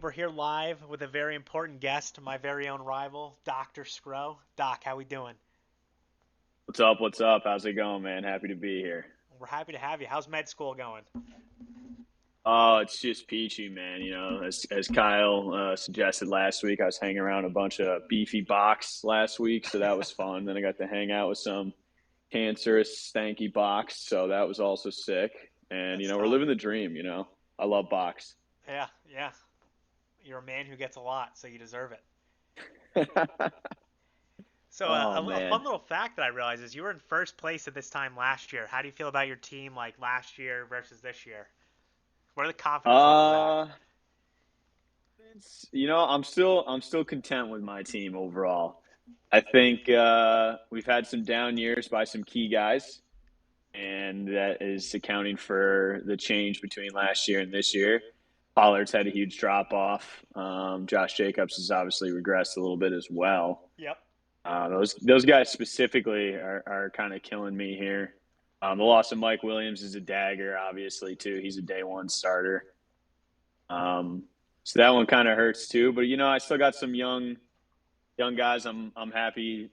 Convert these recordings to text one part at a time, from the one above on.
We're here live with a very important guest, my very own rival, Dr. Scro. Doc, how we doing? What's up? What's up? How's it going, man? Happy to be here. We're happy to have you. How's med school going? Oh, it's just peachy, man. As Kyle suggested last week, I was hanging around a bunch of beefy box last week, so that was fun. Then I got to hang out with some cancerous, stanky box, so that was also sick. And That's we're tough. living the dream. I love box. Yeah, yeah. You're a man who gets a lot, so you deserve it. So Oh a fun man. little fact that I realized is you were in first place at this time last year. How do you feel about your team like last year versus this year? What are the confidence levels at? Uh, I'm still content with my team overall. I think we've had some down years by some key guys, and that is accounting for the change between last year and this year. Pollard's had a huge drop off. Josh Jacobs has obviously regressed a little bit as well. Yep. Those guys specifically are kind of killing me here. The loss of Mike Williams is a dagger, obviously too. He's a day one starter, um, so that one kind of hurts too. But I still got some young guys. I'm happy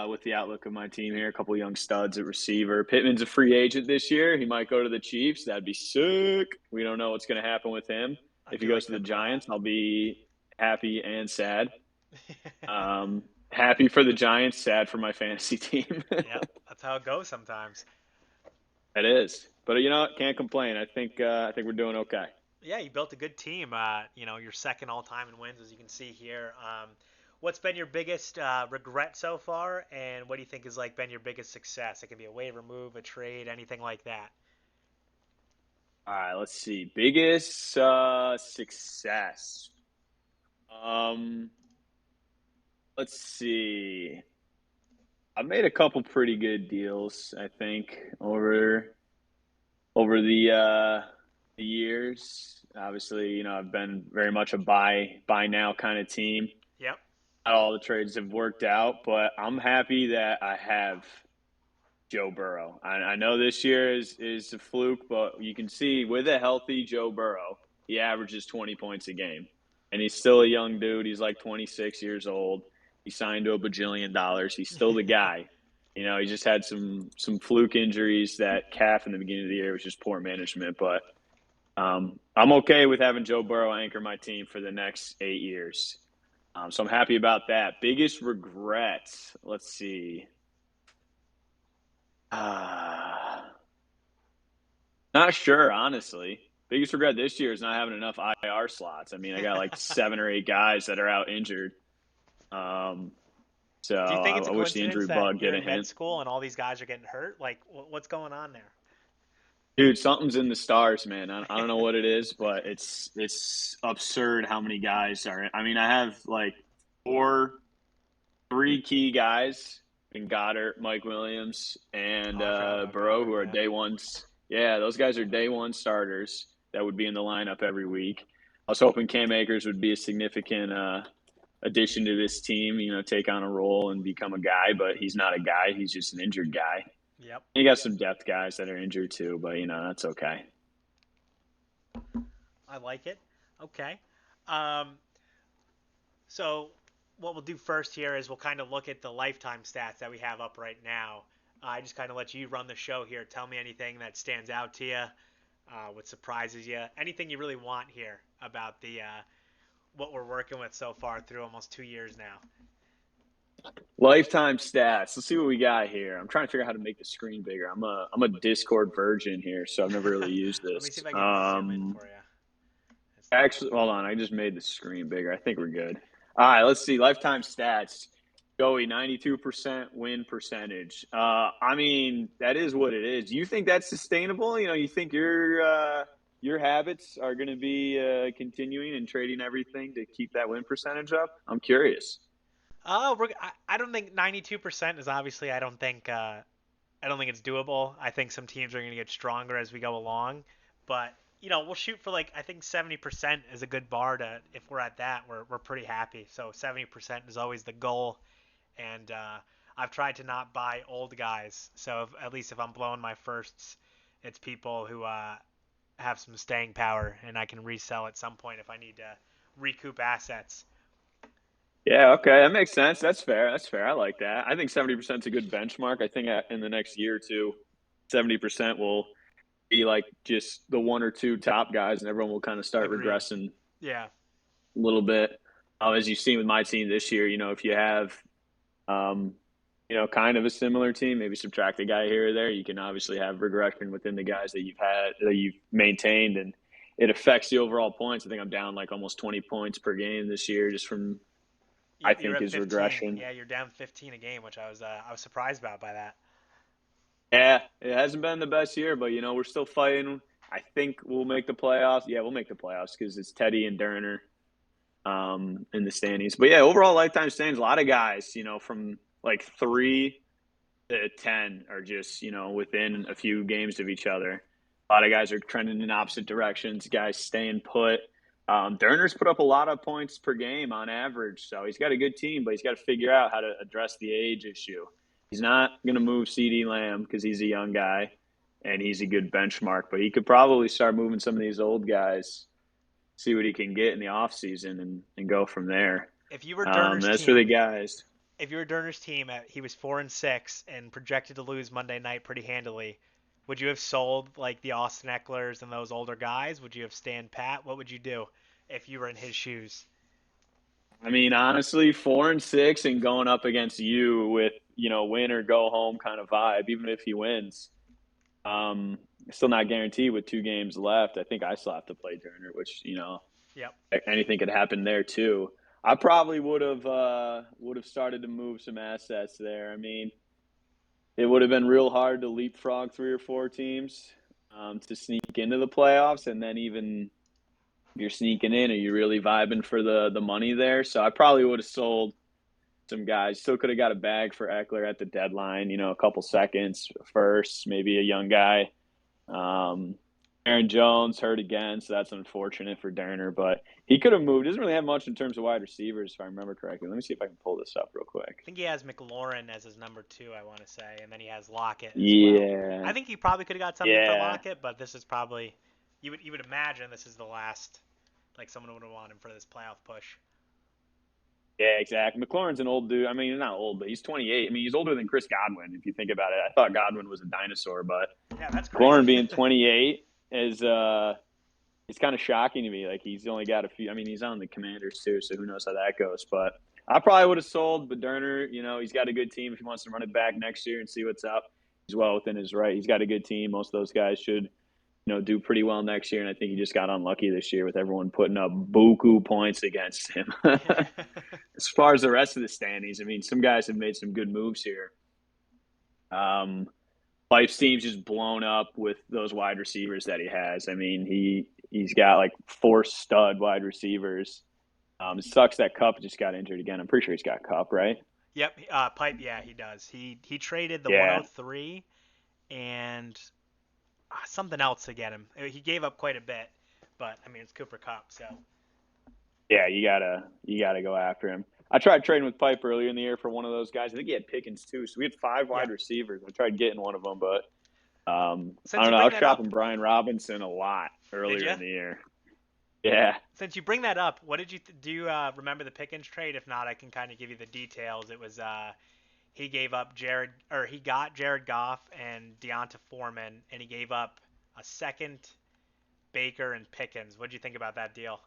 with the outlook of my team here. A couple of young studs at receiver. Pittman's a free agent this year. He might go to the Chiefs. That'd be sick. We don't know what's going to happen with him. I If he do goes like to the Pittman a lot. Giants, I'll be happy and sad. Happy for the Giants, sad for my fantasy team. Yep, that's how it goes sometimes. It is, but can't complain. I think we're doing okay. Yeah, you built a good team. You're second all time in wins, as you can see here. What's been your biggest regret so far, and what do you think has like been your biggest success? It can be a waiver move, a trade, anything like that. All right, let's see. Biggest success. Um, let's see. I've made a couple pretty good deals, I think, over the years. Obviously, I've been very much a buy now kind of team. Yep. Not all the trades have worked out, but I'm happy that I have Joe Burrow. I know this year is a fluke, but you can see with a healthy Joe Burrow, he averages 20 points a game, and he's still a young dude. He's like 26 years old. He signed to $1 bajillion. He's still the guy. He just had some fluke injuries. That calf in the beginning of the year was just poor management, but I'm okay with having Joe Burrow anchor my team for the next 8 years. So I'm happy about that. Biggest regrets. Let's see. Uh, Not sure, honestly. Biggest regret this year is not having enough IR slots. I mean, I got like 7 or 8 guys that are out injured. Um, so Do you think it's I a wish the coincidence injury that bug you're get a in med hint. school and all these guys are getting hurt? Like, what's going on Dude, something's in the stars, man. I don't know there? what it is, but it's absurd how many guys are. I mean, I have like four, three key guys in Goddard, Mike Williams, and Oh, I forgot about Burrow, who Goddard. are Yeah. day ones. Yeah, those guys are day one starters that would be in the lineup every week. I was hoping Cam Akers would be a significant addition to this team, take on a role and become a guy, but he's not a guy. He's just an injured guy. Yep. You got some depth guys that are injured too, but that's okay. I like it. Okay. Um, So what we'll do first here is we'll kind of look at the lifetime stats that we have up right now. I just kind of let you run the show here. Tell me anything that stands out to you, what surprises you, anything you really want here about the what we're working with so far through almost 2 years now. Lifetime stats. Let's see what we got here. I'm trying to figure out how to make the screen bigger. I'm a Discord virgin here, so I've never really used Let me see this. if I can zoom in for you. It's not Actually, hold on. I just made the screen bigger. I think we're good. All right, let's see. Lifetime stats. Joey, 92% win percentage. I mean, that is what it is. Do you think that's sustainable? You think your habits are going to be continuing and trading everything to keep that win percentage up? I'm curious. I don't think 92% is obviously. I don't think it's doable. I think some teams are going to get stronger as we go along, but we'll shoot for like I think 70% is a good bar to if we're at that, we're pretty happy. So 70% is always the goal, and I've tried to not buy old guys. So at least if I'm blowing my firsts, it's people who have some staying power, and I can resell at some point if I need to recoup assets. Yeah, okay, that makes sense. That's fair. That's fair. I like that. I think 70% is a good benchmark. I think in the next year or two, 70% will be like just the one or two top guys, and everyone will kind of start Agreed. regressing Yeah. a little bit. As you've seen with my team this year, if you have, um, kind of a similar team, maybe subtract a guy here or there, you can obviously have regression within the guys that you've maintained, and it affects the overall points. I think I'm down like almost 20 points per game this year just from I Yep, you're think at is 15. regression. Yeah, you're down 15 a game, which I was surprised about by that. Yeah, it hasn't been the best year, but we're still fighting. I think we'll make the playoffs. Yeah, we'll make the playoffs because it's Teddy and Derner in the standings. But yeah, overall lifetime standings, a lot of guys, from like 3 to 10 are just within a few games of each other. A lot of guys are trending in opposite directions. Guys staying put. Derner's put up a lot of points per game on average, so he's got a good team, but he's got to figure out how to address the age issue. He's not going to move CD Lamb because he's a young guy and he's a good benchmark, but he could probably start moving some of these old guys, see what he can get in the offseason and go from there. If you were Derner's That's for the team, guys. if you were Derner's team, he was 4-6 and projected to lose Monday night pretty handily. Would you have sold like the Austin Ecklers and those older guys? Would you have stand pat? What would you do if you were in his shoes? I mean, honestly, 4-6 and going up against you with, win or go home kind of vibe, even if he wins. Still not guaranteed with 2 games left. I think I still have to play Turner, which, Yep. anything could happen there too. I probably would have started to move some assets there. I mean, it would have been real hard to leapfrog 3 or 4 teams to sneak into the playoffs, and then even you're sneaking in, are you really vibing for the money there? So I probably would have sold some guys. Still could have got a bag for Eckler at the deadline, a couple seconds first, maybe a young guy. Um, Aaron Jones hurt again, so that's unfortunate for Derner, but he could have moved. Doesn't really have much in terms of wide receivers, if I remember correctly. Let me see if I can pull this up real I quick. think he has McLaurin as his number 2, I want to say, and then he has Lockett as well. Yeah, I think he probably could have got something for yeah, Lockett, but this is probably you would imagine this is the last like someone would have wanted him for this playoff push. yeah, exactly. McLaurin's an old dude. I mean, he's not old, but he's 28. I mean, he's older than Chris Godwin, if you think about it. I thought Godwin was a dinosaur, but Yeah, that's crazy. McLaurin being 28 is it's kind of shocking to me. Like he's only got a few. I mean, he's on the Commanders too, so who knows how that goes. But I probably would have sold Baderner. He's got a good team. If he wants to run it back next year and see what's up, he's well within his right. He's got a good team. Most of those guys should, do pretty well next year. And I think he just got unlucky this year with everyone putting up buku points against him. As far as the rest of the standings, I mean, some guys have made some good moves here. Life's team's just blown up with those wide receivers that he has. I mean, he's got like 4 stud wide receivers. It sucks that Cup just got injured again. I'm pretty sure he's got Cup, right? Yep, Pipe. Yeah, he does. He traded the Yeah, 103 and something else to get him. He gave up quite a bit, but I mean it's Cooper Cup, so yeah. You gotta go after him. I tried trading with Pipe earlier in the year for one of those guys. I think he had Pickens too. So we had 5 yeah. wide receivers. I tried getting one of them, but I Since don't you know. I bring was that shopping up, Brian Robinson a lot did earlier you? in the year. Yeah. Since you bring that up, what did you do? You remember the Pickens trade? If not, I can kind of give you the details. It was he gave up he got Jared Goff and Deonta Foreman, and he gave up a second, Baker and Pickens. What do you think about that deal?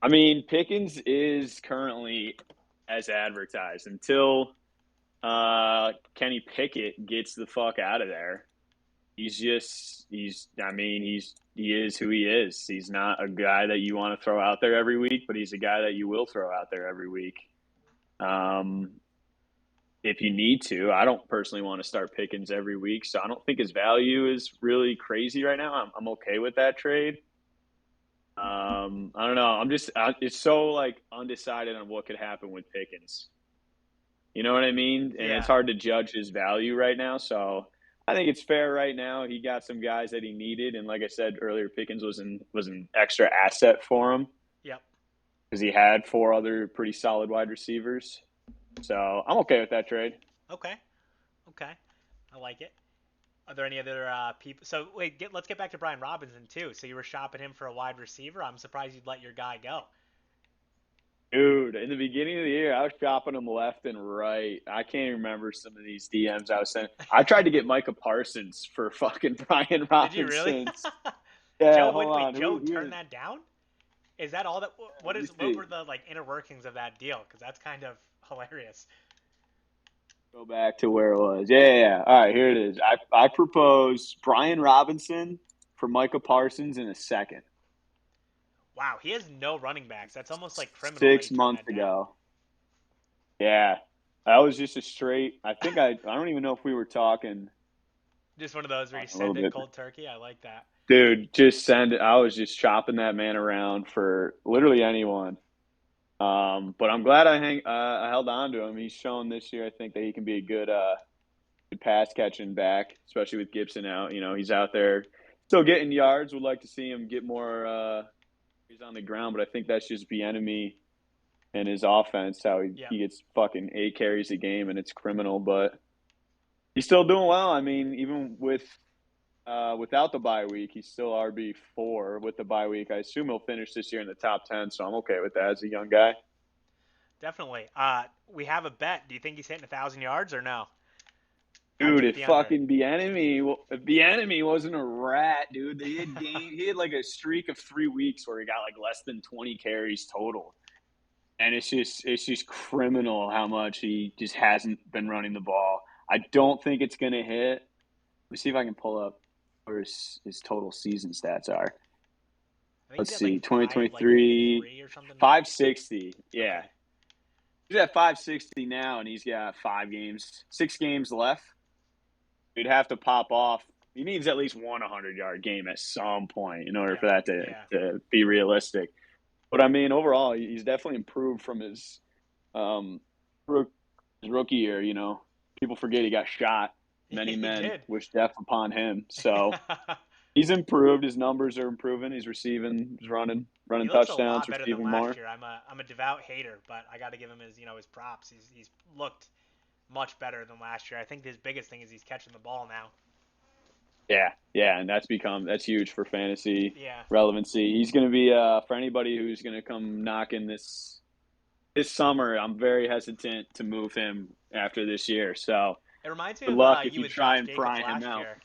I mean, Pickens is currently as advertised until Kenny Pickett gets the fuck out of there. I mean, he is who he is. He's not a guy that you want to throw out there every week, but he's a guy that you will throw out there every week. Um, if you need to, I don't personally want to start Pickens every week, so I don't think his value is really crazy right now. I'm okay with that trade. I don't know. It's so like undecided on what could happen with Pickens. You know what I mean? And it's Yeah. hard to judge his value right now. So I think it's fair right now. He got some guys that he needed, and like I said earlier, Pickens was an extra asset for him Yep. because he had 4 other pretty solid wide receivers. So I'm okay with that trade. Okay. Okay. I like it. Are there any other people? So wait, let's get back to Brian Robinson too. So you were shopping him for a wide receiver. I'm surprised you'd let your guy go. Dude, in the beginning of the year, I was shopping them left and right. I can't even remember some of these DMs I was sending. I tried to get Micah Parsons for fucking Brian Did you really? Robinson. Yeah, Joe, hold wait, on. Joe Who turned is? that down? Is that all that? Let me What see. were the like inner workings of that deal? Because that's kind of hilarious. Go back to where it was. Yeah. All right, here it is. I propose Brian Robinson for Micah Parsons in a second. Wow, he has no running backs. That's almost like criminal that he Six turned months that down. ago. Yeah. That was just a straight. I don't even know if we were Just one of those where you talking a little send it bit. cold turkey. I like that. Dude, just send it. I was just chopping that man around for literally anyone. But I'm glad I held on to him. He's shown this year, I think, that he can be a good pass catching back, especially with Gibson out. You know, he's out there still getting yards. Would like to see him get more. He's on the ground, but I think that's just enemy and his offense. How Yeah, he gets fucking 8 carries a game, and it's criminal. But he's still doing well. I mean, even without the bye week, he's still RB4 with the bye week. I assume he'll finish this year in the top 10, so I'm okay with that as a young guy. definitely. We have a bet. Do you think he's hitting 1,000 yards or no? I'd Dude, take if the under. fucking the enemy wasn't a rat, dude. He had like a streak of 3 weeks where he got like less than 20 carries total. And it's just criminal how much he just hasn't been running the ball. I don't think it's gonna hit. Let me see if I can pull up where his total season stats are. I think he's Let's at like see, like 2023, 3 or something. 560. Yeah. Okay. He's at 560 now, and he's got 6 games left. He'd have to pop off. He needs at least one 100-yard game at some point in order Yeah. for that Yeah. to be realistic. But I mean, overall, he's definitely improved from his um, rookie year. You know, people forget he got shot. Many He men did. wish death upon him. So he's improved. His numbers are improving. He's receiving. He's He running looks a touchdowns, lot better than receiving last more. year. I'm a devout hater, but I got to give him his props. He's looked much better than last year. I think his biggest thing is he's catching the ball now. Yeah, and that's huge for fantasy Yeah. relevancy. He's going to be for anybody who's going to come knocking this summer. I'm very hesitant to move him after this year. So It reminds me good of luck if you you with try Josh and Jacobs pry him last out. year,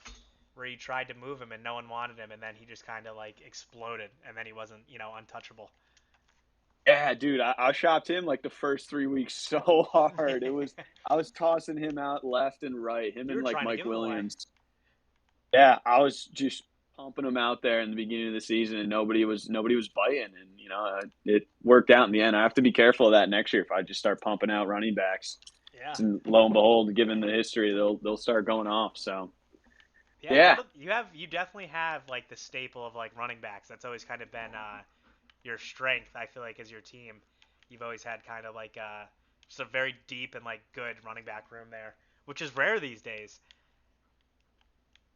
where you tried to move him and no one wanted him, and then he just kind of like exploded, and then he wasn't untouchable. Yeah, dude, I shopped him like the first 3 weeks so hard. I was tossing him out left and right, him You and were like trying to Mike give him away. Williams. Yeah, I was just pumping him out there in the beginning of the season, and nobody was biting, and it worked out in the end. I have to be careful of that next year if I just start pumping out running backs. Yeah. And lo and behold, given the history, they'll start going off. So Yeah, yeah, you definitely have like the staple of like running backs. That's always kind of been your strength. I feel like as your team, you've always had kind of like just a very deep and like good running back room there, which is rare these days.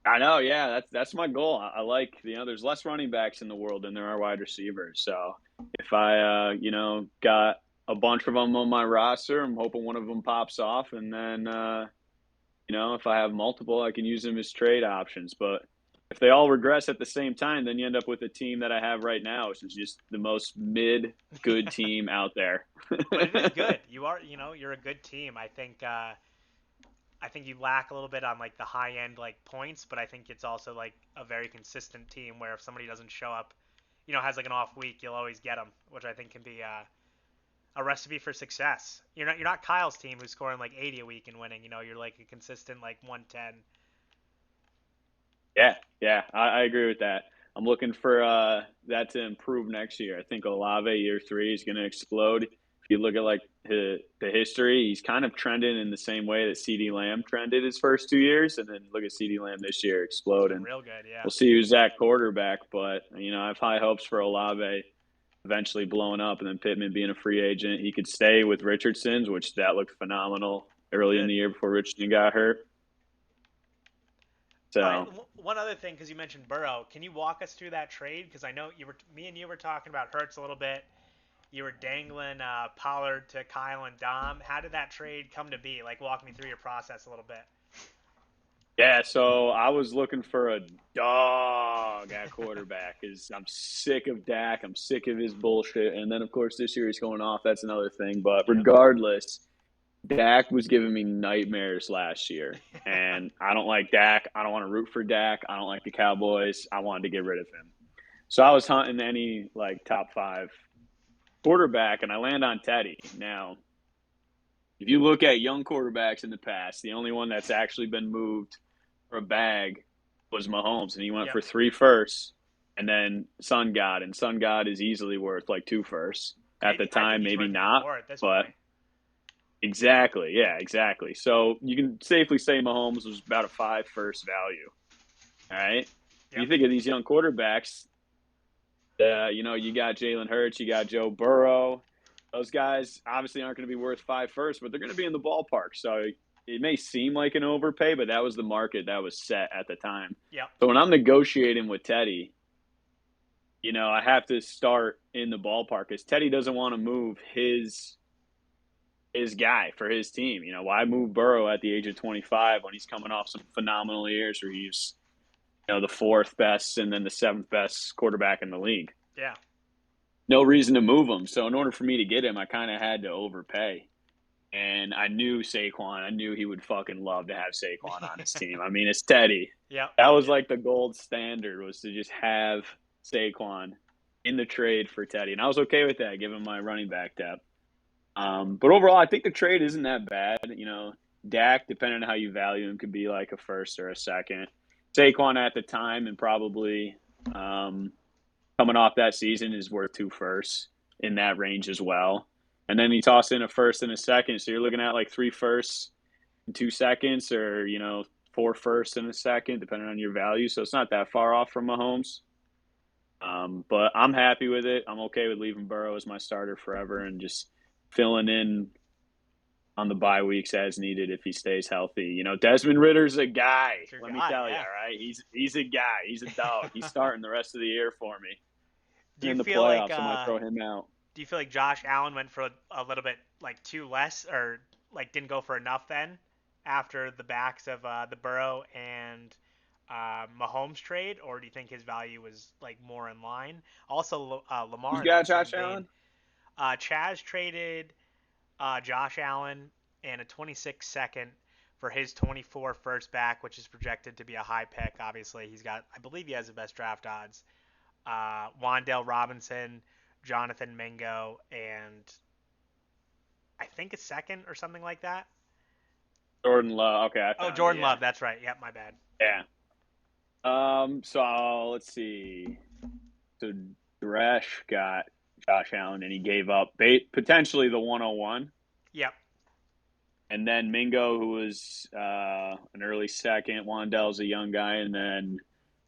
I know. Yeah, that's my goal. I like there's less running backs in the world than there are wide receivers. So if I got a bunch of them on my roster, I'm hoping one of them pops off, and then if I have multiple, I can use them as trade options. But if they all regress at the same time, then you end up with a team that I have right now, which is just the most mid good team out there. But it is good. You're a good team. I think you lack a little bit on like the high end like points, but I think it's also like a very consistent team where if somebody doesn't show up, has like an off week, you'll always get them, which I think can be a recipe for success. You're not Kyle's team who's scoring like 80 a week and winning. You're like a consistent like 110. Yeah, I agree with that. I'm looking for that to improve next year. I think Olave year 3 is going to explode. If you look at like the history, he's kind of trending in the same way that CeeDee Lamb trended his first 2 years, and then look at CeeDee Lamb this year He's explode. been And real good, yeah. we'll see who's that quarterback. But I have high hopes for Olave eventually blowing up, and then Pittman being a free agent. He could stay with Richardson's, which that looked phenomenal It early in did. the year before Richardson got hurt. All right, So one other thing, because you mentioned Burrow, can you walk us through that trade? Because I know me and you were talking about Hurts a little bit. You were dangling Pollard to Kyle and Dom. How did that trade come to be? Like, walk me through your process a little bit. Yeah, so I was looking for a dog at quarterback because I'm sick of Dak. I'm sick of his bullshit. And then, of course, this year he's going off. That's another thing. But Yep. regardless, Dak was giving me nightmares last year. And I don't like Dak. I don't want to root for Dak. I don't like the Cowboys. I wanted to get rid of him. So I was hunting any like top five quarterback, and I land on Teddy. Now, if you look at young quarterbacks in the past, the only one that's actually been moved for a bag was Mahomes, and he went Yep. for 3 firsts, and then Sun God, and Sun God is easily worth like 2 firsts at the I think time, he's maybe worth even not, more at this but point. exactly, yeah, exactly. So you can safely say Mahomes was about a 5 first value. All right, Yep. you think of these young quarterbacks, you got Jalen Hurts, you got Joe Burrow. Those guys obviously aren't going to be worth 5 firsts, but they're going to be in the ballpark. So it may seem like an overpay, but that was the market that was set at the time. Yep. So when I'm negotiating with Teddy, I have to start in the ballpark because Teddy doesn't want to move his guy for his team. Why move Burrow at the age of 25 when he's coming off some phenomenal years where he's the fourth best and then the seventh best quarterback in the league? Yeah. No reason to move him. So in order for me to get him, I kind of had to overpay. And I knew Saquon. I knew he would fucking love to have Saquon on his team. I mean, it's Teddy. Yep. That was Yep. like the gold standard was to just have Saquon in the trade for Teddy, and I was okay with that, given my running back depth. But overall, I think the trade isn't that bad. Dak, depending on how you value him, could be like a first or a second. Saquon at the time, and probably coming off that season, is worth 2 firsts in that range as well. And then you toss in a first and a second, so you're looking at like 3 firsts in 2 seconds, or 4 firsts in a second, depending on your value. So it's not that far off from Mahomes. But I'm happy with it. I'm okay with leaving Burrow as my starter forever and just filling in on the bye weeks as needed if he stays healthy. Desmond Ritter's a guy. It's your Let me guy. tell you, Yeah. all right. He's a guy. He's a dog. He's starting the rest of the year for me. do And you in the feel like playoffs, I might throw him out. do you feel like Josh Allen went for a little bit like too less, or like didn't go for enough then after the backs of the Burrow and Mahomes trade, or do you think his value was like more in line? Also, Who's Lamar in got that same Josh vein. Allen? Chaz traded Josh Allen and a 26 second for his 24 first back, which is projected to be a high pick. Obviously, I believe he has the best draft odds. Wandale Robinson, Jonathan Mingo, and I think a second or something like that. Jordan Love. Okay, I Oh, found it. Jordan Yeah. Love. That's right. Yep, my bad. Yeah. So let's see. So Dresch got Josh Allen, and he gave up potentially the 101. Yep. And then Mingo, who was an early second. Wandel's a young guy, and then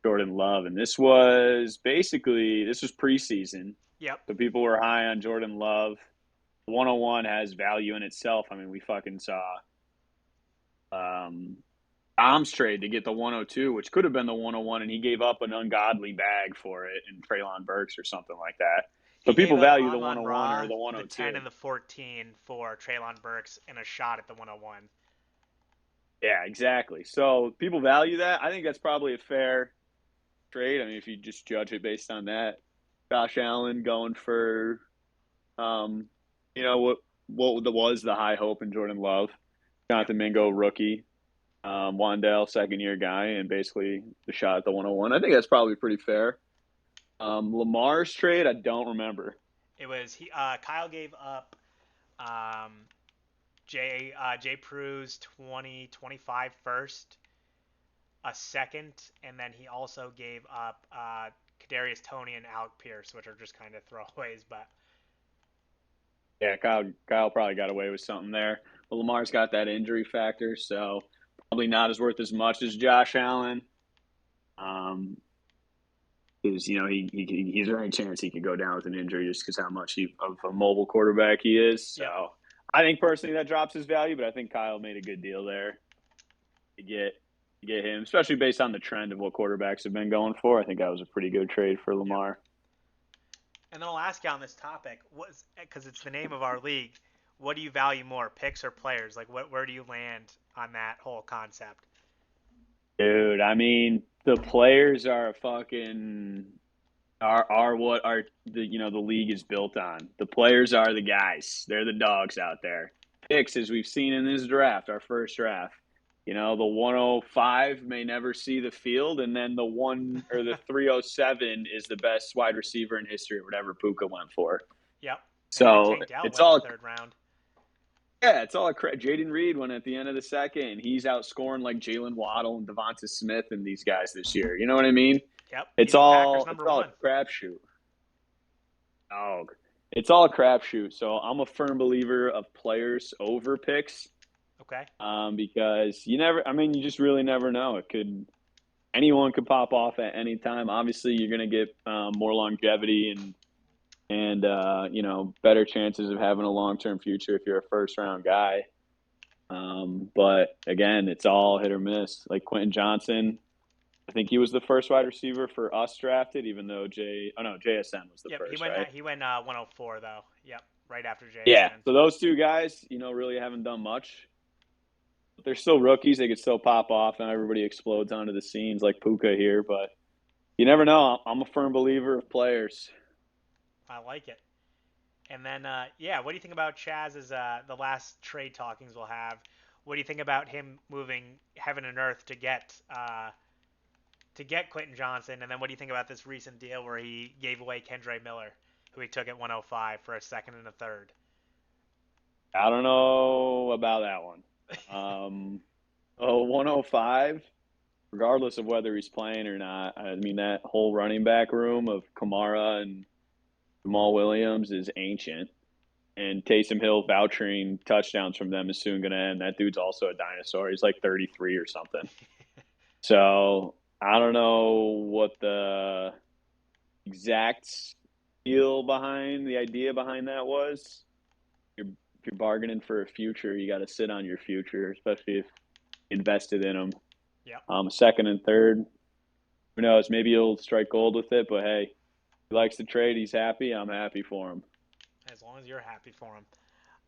Jordan Love. And this was preseason. Yep. So people were high on Jordan Love. 101 has value in itself. I mean, we fucking saw Tom's trade to get the 102, which could have been the 101, and he gave up an ungodly bag for it in Traylon Burks or something like that. So He gave people up value the Amon 101 or Ra, the the 10 102. and the 14 for Traylon Burks and a shot at the 101. Yeah, exactly. So people value that. I think that's probably a fair trade. I mean, if you just judge it based on that, Josh Allen going for, um, what was the high hope in Jordan Love, Yep. Jonathan Mingo rookie, Wandale second year guy, and basically the shot at the 101. I think that's probably pretty fair. Lamar's trade, I don't remember. It was Kyle gave up um, Jay Prue's 2025 first, a second, and then he also gave up Kadarius Toney and Alec Pierce, which are just kind of throwaways. But Yeah, Kyle probably got away with something there. But Lamar's got that injury factor, so probably not as worth as much as Josh Allen. Um, because he's very chance he could go down with an injury just because how much of a mobile quarterback he is. yep. So I think personally that drops his value, but I think Kyle made a good deal there to get him, especially based on the trend of what quarterbacks have been going for. I think that was a pretty good trade for Yep. Lamar. And then I'll ask you on this topic, because it's the name of our league, what do you value more, picks or players? Like, where do you land on that whole concept? Dude, I mean, the players are fucking are what are the league is built on. The players are the guys. They're the dogs out there. Picks, as we've seen in this draft, our first draft. The 105 may never see the field, and then the 307 is the best wide receiver in history, or whatever Puka went for. Yep. And even So Tank Dell it's went in the all third round. yeah, it's all a Jaden Reed went at the end of the second. He's outscoring like Jalen Waddle and Devonta Smith and these guys this year. You know what I mean? Yep. It's He's the Packers all it's number all one. a crapshoot. Oh, it's all a crapshoot. So I'm a firm believer of players over picks, Okay. because you never. I mean, you just really never know. Anyone could pop off at any time. Obviously, you're going to get more longevity and better chances of having a long term future if you're a first round guy. But again, it's all hit or miss. Like Quentin Johnson, I think he was the first wide receiver for us drafted, even though JSN was the Yep. He first, went. right? He went 104 though. Yep. Right after Yeah. JSN. So those two guys, really haven't done much. But they're still rookies. They could still pop off, and everybody explodes onto the scenes like Puka here. But you never know. I'm a firm believer of players. I like it. And then, yeah, what do you think about Chaz's the last trade talkings we'll have? What do you think about him moving heaven and earth to get Quentin Johnson? And then what do you think about this recent deal where he gave away Kendre Miller, who he took at 105 for a second and a third? I don't know about that one. Um, 105, regardless of whether he's playing or not. I mean, that whole running back room of Kamara and Jamal Williams is ancient. And Taysom Hill vouchering touchdowns from them is soon going to end. That dude's also a dinosaur. He's like 33 or something. So I don't know what the exact the idea behind that was. If you're bargaining for a future, you got to sit on your future, especially if you invested in them. Yep. Second and third, who knows? Maybe he'll strike gold with it. But hey, he likes to trade. He's happy. I'm happy for him. As long as you're happy for him.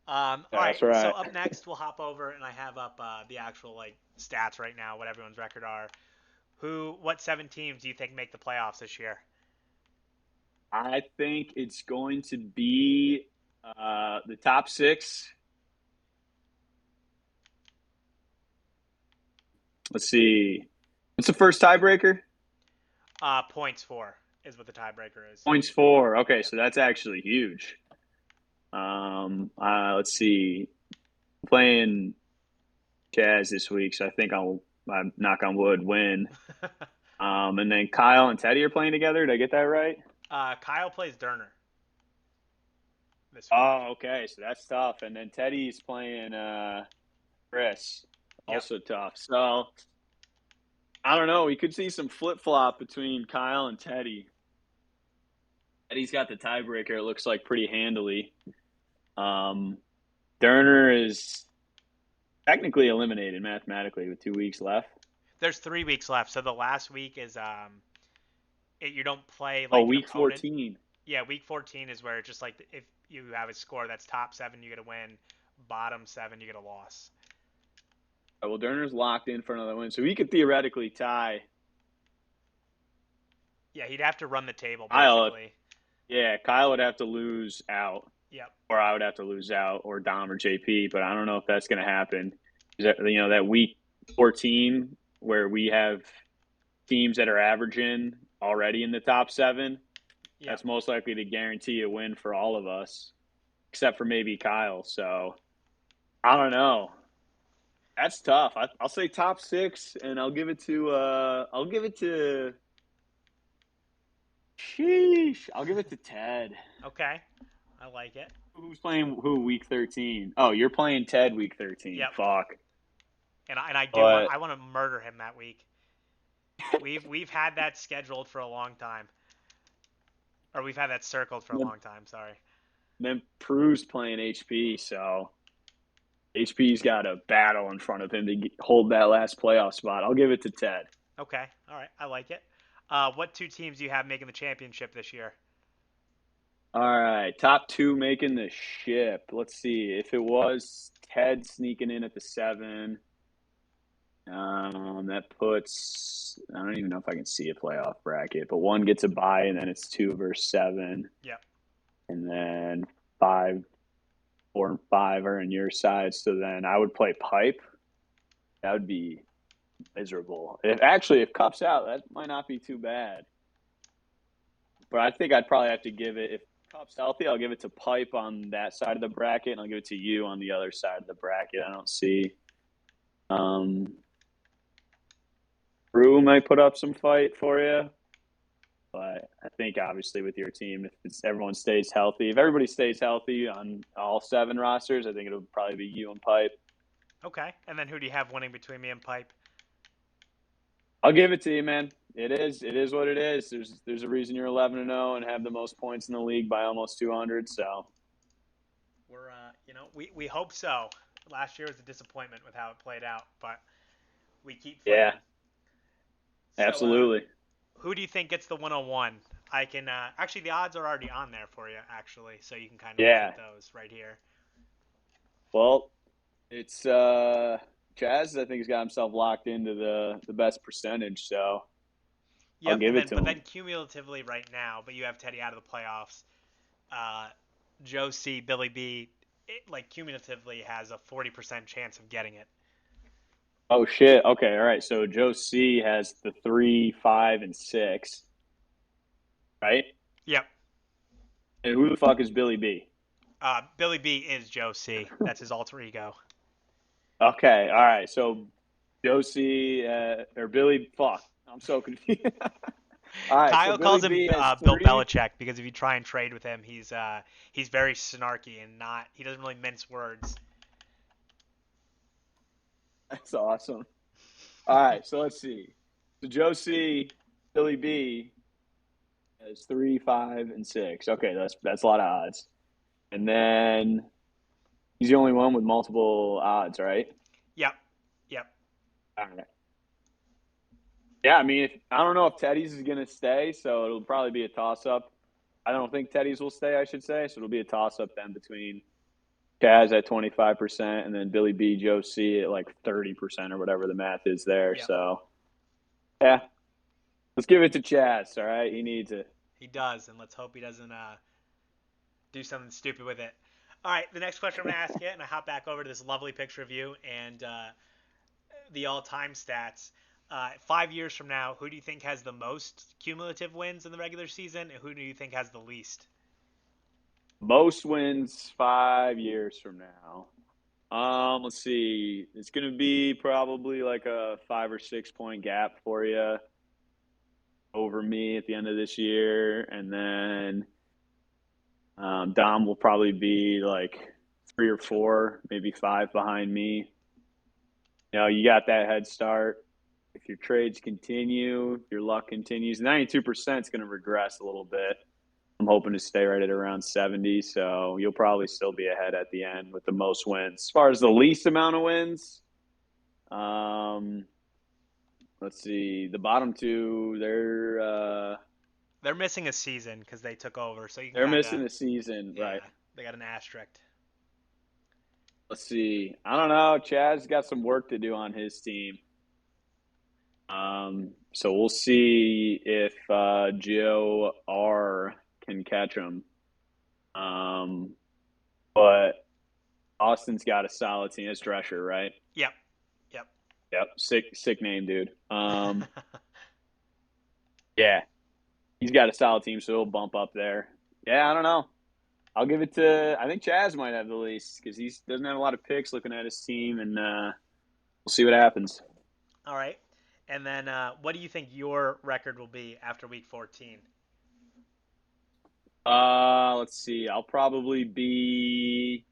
All right. That's So right. up next, we'll hop over, and I have up the actual like stats right now, what everyone's record are. What 7 teams do you think make the playoffs this year? I think it's going to be the top six. Let's see. What's the first tiebreaker? Points for is what the tiebreaker is. Points for. Okay, Yep. so that's actually huge. Let's see. I'm playing Jazz this week, so I think I knock on wood, win. And then Kyle and Teddy are playing together. Did I get that right? Kyle plays Durner this week. Oh, okay. So that's tough. And then Teddy's playing Chris. Yep. Also tough. So I don't know. We could see some flip flop between Kyle and Teddy. Teddy's got the tiebreaker. It looks like pretty handily. Durner is technically eliminated mathematically with 2 weeks left. There's 3 weeks left, so the last week is you don't play Oh, like an week opponent. 14. Yeah, week 14 is where it's just like if you have a score that's top 7, you get a win. Bottom 7, you get a loss. Well, Durner's locked in for another win, so he could theoretically tie. Yeah, he'd have to run the table Kyle, basically. yeah, Kyle would have to lose out, Yep. or I would have to lose out, or Dom or JP. But I don't know if that's going to happen. That week 14 where we have teams that are averaging already in the top 7. Yep. That's most likely to guarantee a win for all of us, except for maybe Kyle. So I don't know. That's tough. I'll say top 6, and I'll give it to. Sheesh. I'll give it to Ted. Okay. I like it. Who's playing who week 13? Oh, you're playing Ted week 13. Yep. Fuck. And I But I want to murder him that week. We've had that scheduled for a long time. Or we've had that circled for a long time, sorry. then Prue's playing HP, so HP's got a battle in front of him to hold that last playoff spot. I'll give it to Ted. Okay. All right. I like it. What 2 teams do you have making the championship this year? All right, top 2 making the ship. Let's see. If it was Ted sneaking in at the 7, That puts, I don't even know if I can see a playoff bracket, but one gets a bye, and then it's 2 versus 7, Yep. and then 5, 4, and 5 are in your side. So then I would play pipe. That would be miserable. If Cup's out, that might not be too bad. But I think I'd probably have to give it, if Cup's healthy, I'll give it to Pipe on that side of the bracket, and I'll give it to you on the other side of the bracket. I don't see. Brew might put up some fight for you, but I think obviously with your team, if everyone stays healthy, if everybody stays healthy on all 7 rosters, I think it'll probably be you and Pipe. Okay. And then who do you have winning between me and Pipe? I'll give it to you, man. It is what it is. There's a reason you're 11-0 and have the most points in the league by almost 200. So We're we hope so. Last year was a disappointment with how it played out, but we keep yeah, fighting. So absolutely. who do you think gets the 101? I can actually the odds are already on there for you actually, so you can kind of look Yeah. at those right here. Well, it's Jazz. I think he's got himself locked into the best percentage. So I'll Yep, give and it then to but him. then cumulatively right now, but you have Teddy out of the playoffs. Uh, Joe C, Billy B, like cumulatively has a 40% chance of getting it. Oh shit. Okay. All right. So Joe C has the 3, 5, and 6, right? Yep. And who the fuck is Billy B? Billy B is Joe C. That's his alter ego. Okay. All right. So Joe C or Billy. Fuck. I'm so confused. All right. So Kyle Billy calls him B has Bill 3. Belichick because if you try and trade with him, he's very snarky and not he doesn't really mince words. That's awesome. All right. So let's see. So Joe C, Billy B has 3, 5, and 6. Okay. That's a lot of odds. And then he's the only one with multiple odds, right? Yep. Yep. All right. Yeah, I mean, I don't know if Teddy's is going to stay, so it'll probably be a toss up. I don't think Teddy's will stay, I should say. So it'll be a toss up then between Chaz at 25% and then Billy B, Joe C at like 30% or whatever the math is there. Yep. So, yeah, let's give it to Chaz. All right. He needs it. He does, and let's hope he doesn't do something stupid with it. All right, the next question I'm going to ask you, and I hop back over to this lovely picture of you and the all-time stats. 5 years from now, who do you think has the most cumulative wins in the regular season, and who do you think has the least? Most wins 5 years from now. Let's see. It's going to be probably like a 5 or 6 point gap for you over me at the end of this year, and then Dom will probably be like 3 or 4, maybe 5 behind me. You got that head start. If your trades continue, if your luck continues, 92% is going to regress a little bit. I'm hoping to stay right at around 70, so you'll probably still be ahead at the end with the most wins. As far as the least amount of wins, let's see. The bottom 2, They're missing a season because they took over, so you can they're kind of missing a season, yeah, right? they got an asterisk. Let's see. I don't know. Chad's got some work to do on his team. So we'll see if Joe R can catch him. But Austin's got a solid team. It's Drescher, right? Yep. Yep. Yep. Sick name, dude. Yeah, he's got a solid team, so he'll bump up there. Yeah, I don't know. I'll give it to. I think Chaz might have the least because he doesn't have a lot of picks looking at his team, and we'll see what happens. All right. And then what do you think your record will be after week 14? Let's see. I'll probably be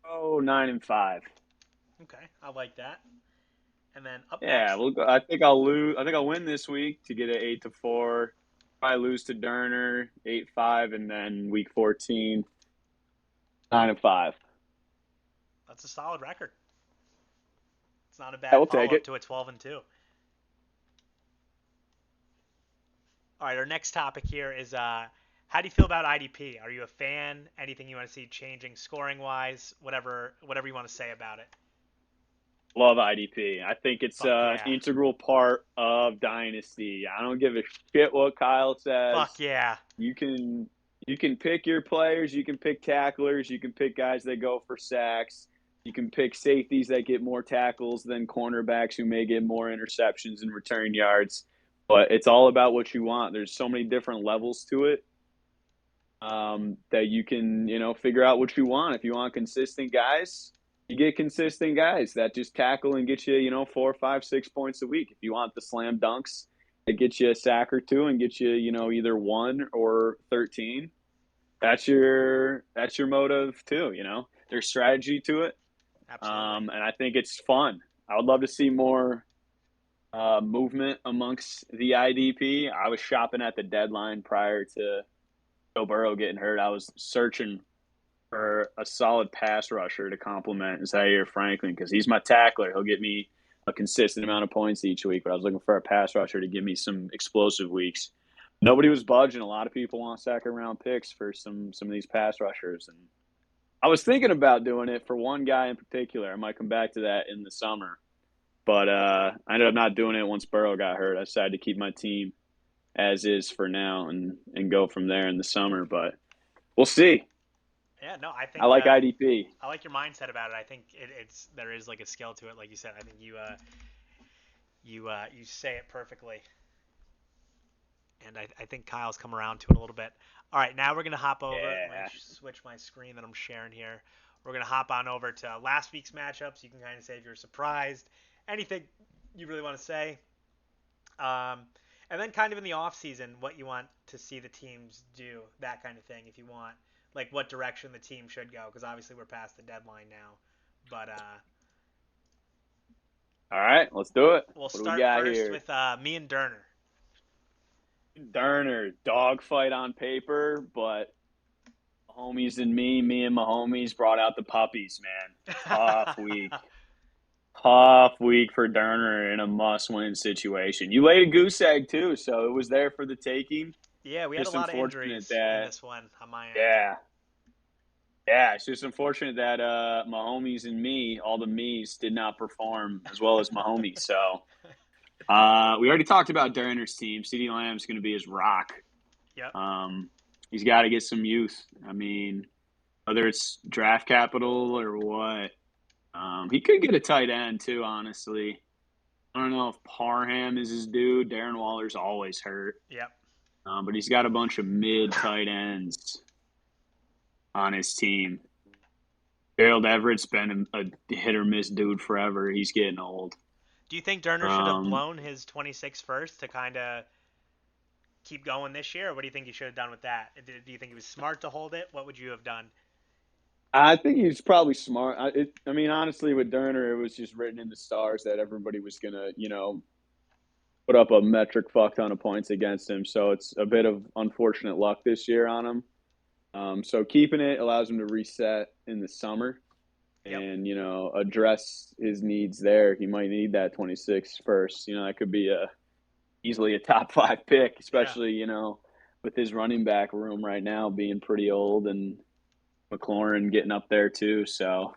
9-5. Okay, I like that. And then up Yeah, next, we'll go. I think I'll lose. I think I'll win this week to get an 8-4. Probably lose to Derner 8-5, and then week 14 9-5. that's a solid record. It's not a Yeah, bad we'll take follow-up it. to a 12-2. All right, our next topic here is How do you feel about IDP? Are you a fan? Anything you want to see changing scoring wise? Whatever you want to say about it. Love IDP. I think it's Fuck an yeah. integral part of Dynasty. I don't give a shit what Kyle Fuck says. yeah. You can you can pick your players, you can pick tacklers, you can pick guys that go for sacks, you can pick safeties that get more tackles than cornerbacks who may get more interceptions and return yards. But it's all about what you want. There's so many different levels to it that you can, figure out what you want. If you want consistent guys, you get consistent guys that just tackle and get you, 4, 5, 6 points a week. If you want the slam dunks, it gets you a sack or two and get you, either 1 or 13. That's your motive too. There's strategy to it, Absolutely. and I think it's fun. I would love to see more movement amongst the IDP. I was shopping at the deadline prior to Joe Burrow getting hurt. I was searching for a solid pass rusher to complement Zaire Franklin because he's my tackler. He'll get me a consistent amount of points each week, but I was looking for a pass rusher to give me some explosive weeks. Nobody was budging. A lot of people want second round picks for some of these pass rushers, and I was thinking about doing it for one guy in particular. I might come back to that in the summer, but I ended up not doing it once Burrow got hurt. I decided to keep my team as is for now and go from there in the summer, but we'll see. Yeah, no, I I think like IDP. I like your mindset about it. I think it's there is like a skill to it, like you said. I think you say it perfectly, and I think Kyle's come around to it a little bit. All right, now we're gonna hop over. Let me Yeah. switch my screen that I'm sharing here. We're gonna hop on over to last week's matchups. You can kind of say if you're surprised, anything you really want to say, um, and then kind of in the off season, what you want to see the teams do, that kind of thing. If you want, like, what direction the team should go, because obviously we're past the deadline now. But All right, let's do it. we'll What do we start got first here? with me and Derner. Derner, dogfight on paper, but homies and me and my homies brought out the puppies, man. Tough week. Tough week for Derner in a must-win situation. You laid a goose egg too, so it was there for the taking. Yeah, we had a Just lot of unfortunate injuries in that, this one on my end. yeah, yeah. It's just unfortunate that my homies and me, all the me's, did not perform as well as my homies. So we already talked about Derner's team. CeeDee Lamb's going to be his rock. Yep. Um, he's got to get some youth. I mean, whether it's draft capital or what, he could get a tight end too. Honestly, I don't know if Parham is his dude. Darren Waller's always hurt, Yep. but he's got a bunch of mid tight ends on his team. Gerald Everett's been a hit or miss dude forever. He's getting old. Do you think Derner should have Um, blown his 26 first to kind of keep going this year, or what do you think he should have done with that? Do you think he was smart to hold it? What would you have done? I think he's probably smart. I mean, honestly, with Derner, it was just written in the stars that everybody was gonna, put up a metric fuck ton of points against him. So it's a bit of unfortunate luck this year on him. So keeping it allows him to reset in the summer Yep. and, address his needs there. He might need that 26 first. That could be easily a top 5 pick, Yeah. especially, with his running back room right now being pretty old and McLaurin getting up there too. So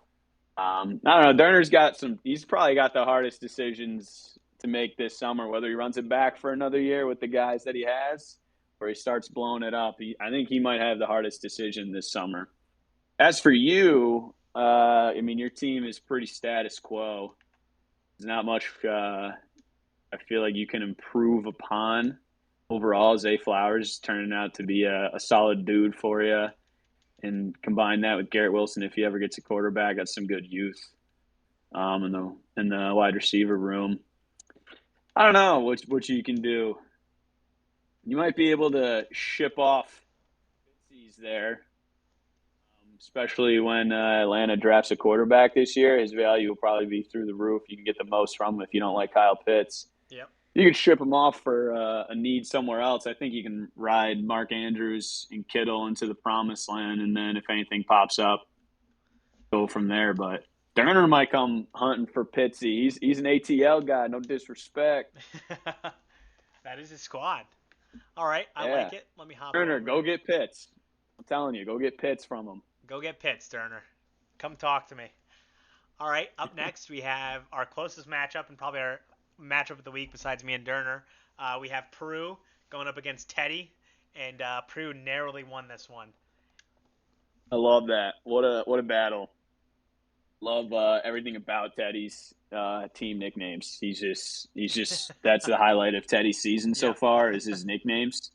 I don't know. Derner's got some. He's probably got the hardest decisions to make this summer. Whether he runs it back for another year with the guys that he has, or he starts blowing it up. I think he might have the hardest decision this summer. As for you, I mean, your team is pretty status quo. There's not much. I feel like you can improve upon overall. Zay Flowers turning out to be a solid dude for you, and combine that with Garrett Wilson if he ever gets a quarterback. Got some good youth in the wide receiver room. I don't know what you can do. You might be able to ship off Fitzy's there, especially when Atlanta drafts a quarterback this year. His value will probably be through the roof. You can get the most from him if you don't like Kyle Pitts. Yep. You could ship him off for a need somewhere else. I think you can ride Mark Andrews and Kittle into the promised land, and then if anything pops up, go from there. But Derner might come hunting for Pitsy. He's an ATL guy. No disrespect. That is his squad. All right, I Yeah. like it. Let me hop Turner, over. go get Pitts. I'm telling you, go get Pitts from him. Go get Pitts, Turner. Come talk to me. All right, up next we have our closest matchup and probably our matchup of the week besides me and Derner. We have Peru going up against Teddy, and Peru narrowly won this one. I love that. What a battle. Love everything about Teddy's team nicknames. He's just that's the highlight of Teddy's season so Yep. far is his nicknames.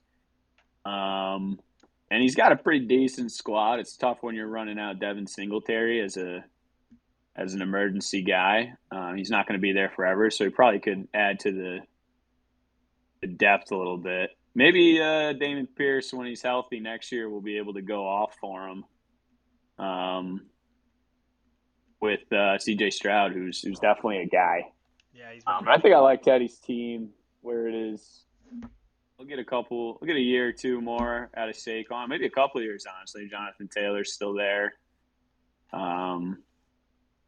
Um, and he's got a pretty decent squad. It's tough when you're running out Devin Singletary as an emergency guy. He's not going to be there forever, so he probably could add to the depth a little bit. Maybe Damon Pierce, when he's healthy next year, will be able to go off for him. With C.J. Stroud, who's definitely a guy. Yeah, he's been I think I like Teddy's team where it is. We'll get a year or two more out of Saquon, maybe a couple of years, honestly. Jonathan Taylor's still there.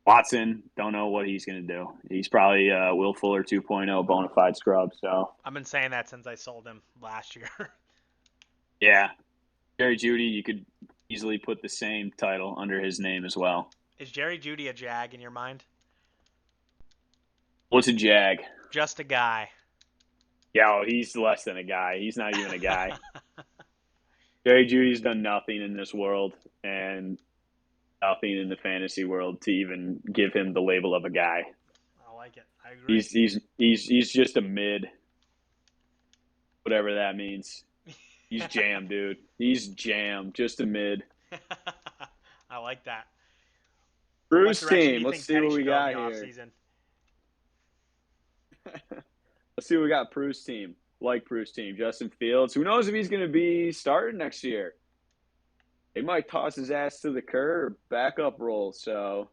Watson, don't know what he's going to do. He's probably Will Fuller 2.0 bona fide scrub. So I've been saying that since I sold him last year. yeah, Jerry Jeudy, you could easily put the same title under his name as well. Is Jerry Jeudy a jag in your mind? What's a jag? Just a guy. Yeah, oh, he's less than a guy. He's not even a guy. Jerry Jeudy's done nothing in this world and nothing in the fantasy world to even give him the label of a guy. I like it. I agree. He's just a mid, whatever that means. He's jam, dude. He's jam, just a mid. I like that. Bruce team. Let's see what we got here. Let's see what we got. Bruce team. Like Bruce team. Justin Fields. Who knows if he's going to be starting next year? They might toss his ass to the curb, backup role. So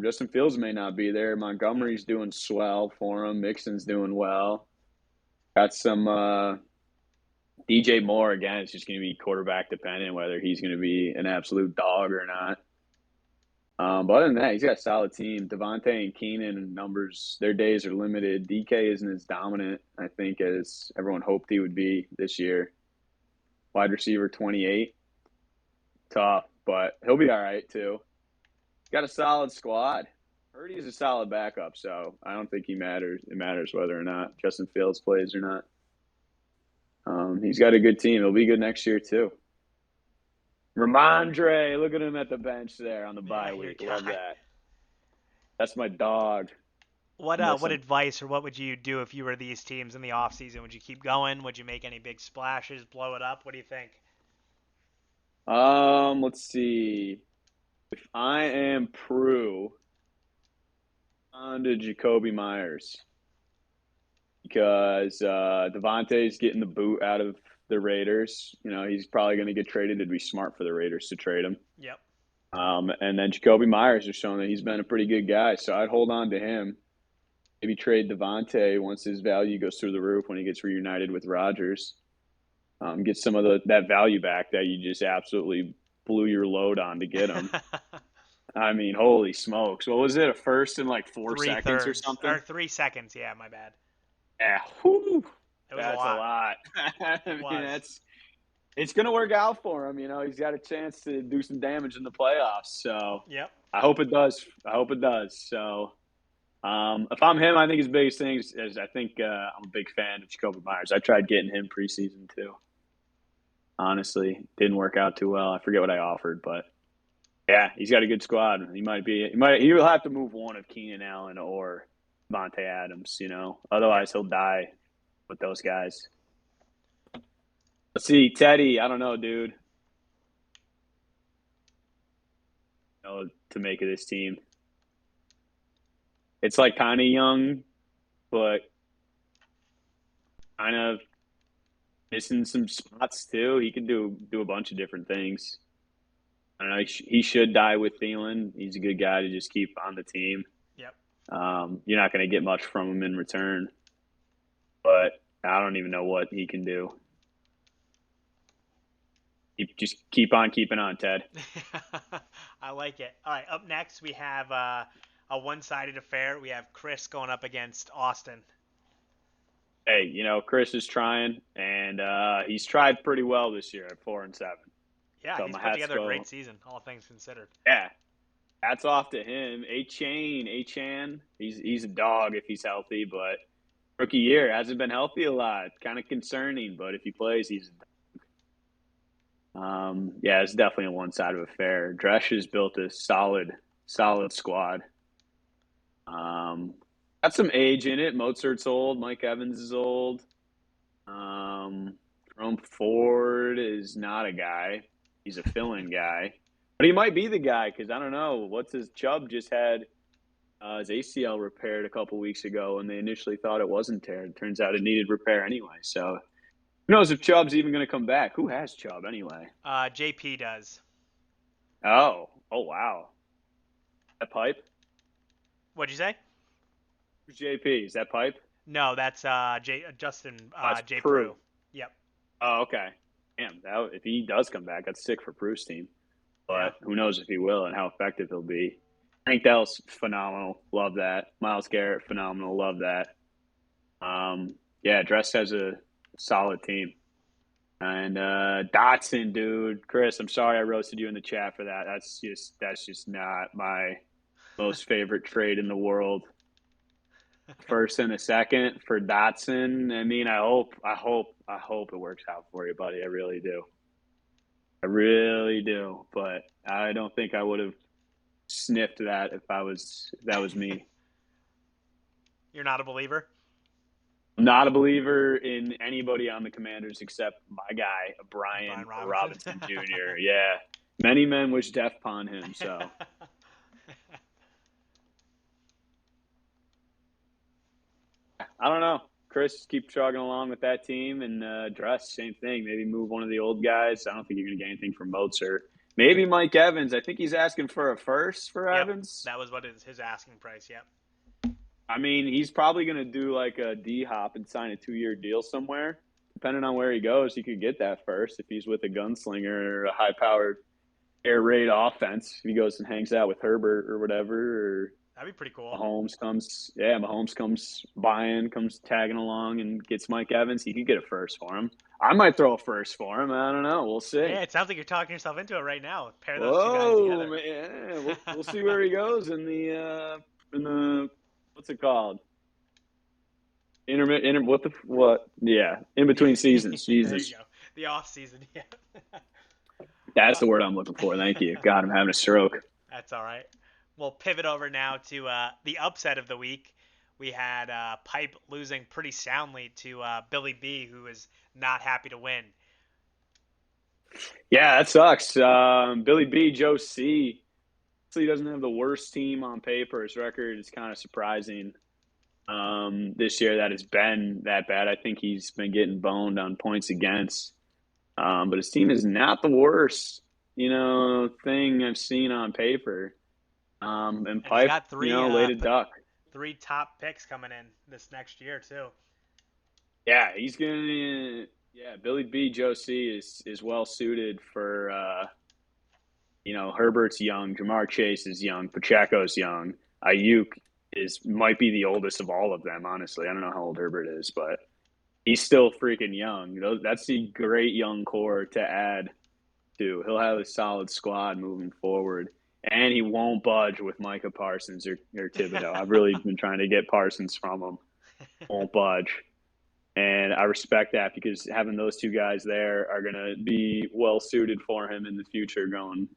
Justin Fields may not be there. Montgomery's doing swell for him. Mixon's doing well. Got some DJ Moore again. It's just going to be quarterback dependent whether he's going to be an absolute dog or not. But other than that, he's got a solid team. Devontae and Keenan numbers, their days are limited. DK isn't as dominant, I think, as everyone hoped he would be this year. Wide receiver 28. Tough, but he'll be all right, too. Got a solid squad. Purdy's a solid backup, so I don't think it matters whether or not Justin Fields plays or not. He's got a good team. He'll be good next year, too. Ramondre, look at him at the bench there on the bye week. Love that. That's my dog. What advice or what would you do if you were these teams in the offseason? Would you keep going? Would you make any big splashes, blow it up? What do you think? Let's see. If I am Prue, on to Jacoby Myers because Devontae's getting the boot out of the Raiders. You know, he's probably going to get traded. It'd be smart for the Raiders to trade him. Yep. And then Jacoby Myers has shown that he's been a pretty good guy, so I'd hold on to him. Maybe trade Devontae once his value goes through the roof when he gets reunited with Rodgers. Get some of that value back that you just absolutely blew your load on to get him. I mean, holy smokes. What was it, a first in like 4 seconds or something? Or 3 seconds, yeah, my bad. Yeah, whew. That's a lot. It's going to work out for him. You know, he's got a chance to do some damage in the playoffs. So yep. I hope it does. So if I'm him, I think his biggest thing is I'm a big fan of Jacoby Myers. I tried getting him preseason too. Honestly, didn't work out too well. I forget what I offered, but yeah, he's got a good squad. He will have to move one of Keenan Allen or Monte Adams, you know. Otherwise, he'll die with those guys. Let's see, Teddy. I don't know, dude. To make of this team, it's like kind of young, but kind of missing some spots too. He can do a bunch of different things. I don't know. He should die with Thielen. He's a good guy to just keep on the team. Yep. You're not going to get much from him in return, but I don't even know what he can do. Just keep on keeping on, Ted. I like it. All right, up next we have a one-sided affair. We have Chris going up against Austin. Hey, Chris is trying, and he's tried pretty well this year at 4-7. Yeah, So he's my put hats together a go, great season, all things considered. yeah, hats off to him. A Chan, he's a dog if he's healthy, but rookie year hasn't been healthy a lot. Kind of concerning, but if he plays, he's yeah, it's definitely a one-sided affair. Dresch has built a solid squad. Um, got some age in it. Mozart's old. Mike Evans is old. Um, Jerome Ford is not a guy. He's a fill-in guy, but he might be the guy because I don't know. What's his Chubb just had his ACL repaired a couple weeks ago, and they initially thought it wasn't teared. Turns out it needed repair anyway. So who knows if Chubb's even going to come back? Who has Chubb anyway? JP does. Oh wow, that pipe. What'd you say? Who's JP? Is that pipe? No, that's Justin Oh, it's J. Prue. Prue. Yep. Oh, okay. Damn, if he does come back, that's sick for Prue's team. Yeah. But who knows if he will and how effective he'll be. Hank Dell's phenomenal. Love that. Miles Garrett, phenomenal. Love that. Yeah, Dress has a solid team. And Dotson, dude, Chris, I'm sorry I roasted you in the chat for that. That's just not my most favorite trade in the world. First and a second for Dotson. I mean, I hope it works out for you, buddy. I really do. I really do. But I don't think I would have sniffed that if that was me. You're not a believer? I'm not a believer in anybody on the Commanders except my guy, Brian Brian Robinson. Robinson Jr. Yeah. Many men wish death upon him, so I don't know. Chris, keep chugging along with that team and Dress, same thing. Maybe move one of the old guys. I don't think you're going to get anything from Mozart. Maybe Mike Evans. I think he's asking for a first for Yep. Evans. That was what his asking price. Yep. I mean, he's probably going to do like a D hop and sign a 2-year deal somewhere. Depending on where he goes, he could get that first if he's with a gunslinger or a high powered air raid offense. If he goes and hangs out with Herbert or whatever, or That'd be pretty cool. Mahomes comes buying, comes tagging along and gets Mike Evans, he could get a first for him. I might throw a first for him. I don't know. We'll see. Yeah, it sounds like you're talking yourself into it right now. Pair those two guys Whoa, together. man. We'll see where he goes in the what's it called? In between seasons. There you Jesus. go. The off season. Yeah. That's the word I'm looking for. Thank you. God, I'm having a stroke. That's all right. We'll pivot over now to the upset of the week. We had Pipe losing pretty soundly to Billy B, who is not happy to win. Yeah, that sucks. Billy B, Joe C. He doesn't have the worst team on paper. His record is kind of surprising this year that it's been that bad. I think he's been getting boned on points against. But his team is not the worst, thing I've seen on paper. And And he's Pipe, got laid a duck. three top picks coming in this next year too. Yeah, he's gonna. Yeah, Billy B. Joe C. is well suited for. Herbert's young, Jamar Chase is young, Pacheco's young, Ayuk might be the oldest of all of them. Honestly, I don't know how old Herbert is, but he's still freaking young. That's the great young core to add to. He'll have a solid squad moving forward, and he won't budge with Micah Parsons or Thibodeau. I've really been trying to get Parsons from him. Won't budge. And I respect that because having those two guys there are going to be well suited for him in the future going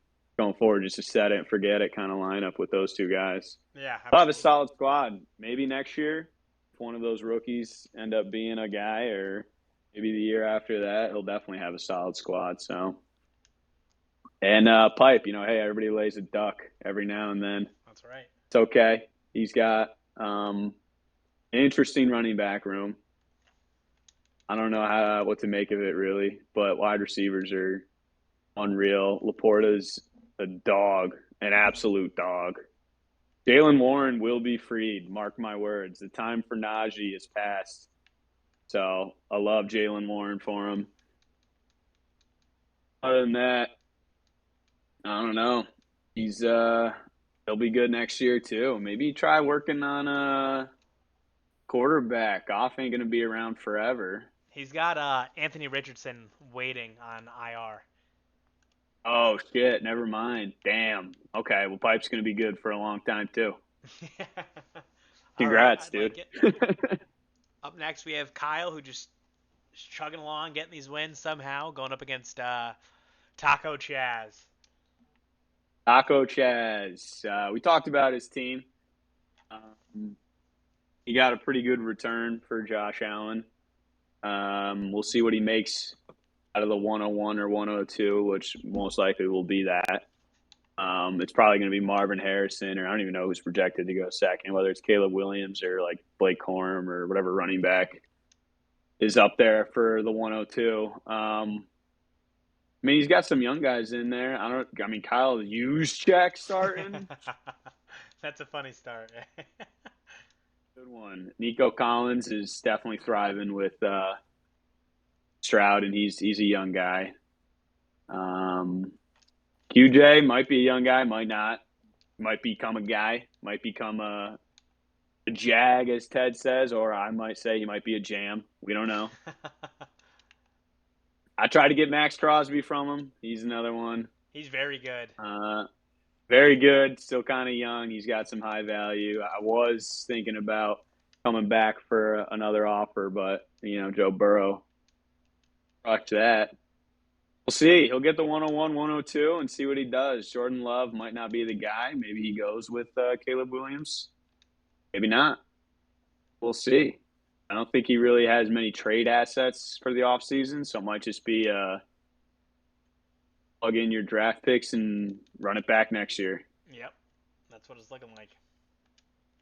forward. Just a set it and forget it kind of lineup with those two guys. Yeah, I'll have a absolutely. solid squad. Maybe next year, if one of those rookies end up being a guy, or maybe the year after that, he'll definitely have a solid squad. So, and Pipe, hey, everybody lays a duck every now and then. That's right. It's okay. He's got an interesting running back room. I don't know what to make of it really, but wide receivers are unreal. Laporta's a dog, an absolute dog. Jaylen Warren will be freed. Mark my words. The time for Najee is past. So I love Jaylen Warren for him. Other than that, I don't know. He'll be good next year too. Maybe try working on quarterback. Goff ain't gonna be around forever. He's got Anthony Richardson waiting on IR. Oh shit, never mind. Damn. Okay, well Pipe's gonna be good for a long time too. All right, Congrats, I'd dude. like it. Up next, we have Kyle, who just is chugging along, getting these wins somehow, going up against Taco Chaz. Taco Chaz. We talked about his team. Um, he got a pretty good return for Josh Allen. We'll see what he makes out of the 101 or 102, which most likely will be that. It's probably going to be Marvin Harrison, or I don't even know who's projected to go second, whether it's Caleb Williams or like Blake Corum or whatever running back is up there for the 102. I mean, he's got some young guys in there. I mean, Kyle Juszczyk starting. That's a funny start. Good one. Nico Collins is definitely thriving with Stroud, and he's a young guy. QJ might be a young guy, might not. Might become a guy. Might become a jag, as Ted says, or I might say he might be a jam. We don't know. I tried to get Max Crosby from him. He's another one. He's very good. Very good. Still kind of young. He's got some high value. I was thinking about coming back for another offer, but Joe Burrow crushed that. We'll see. He'll get the 101, 102 and see what he does. Jordan Love might not be the guy. Maybe he goes with Caleb Williams. Maybe not. We'll see. I don't think he really has many trade assets for the offseason, so it might just be plug in your draft picks and run it back next year. Yep. That's what it's looking like.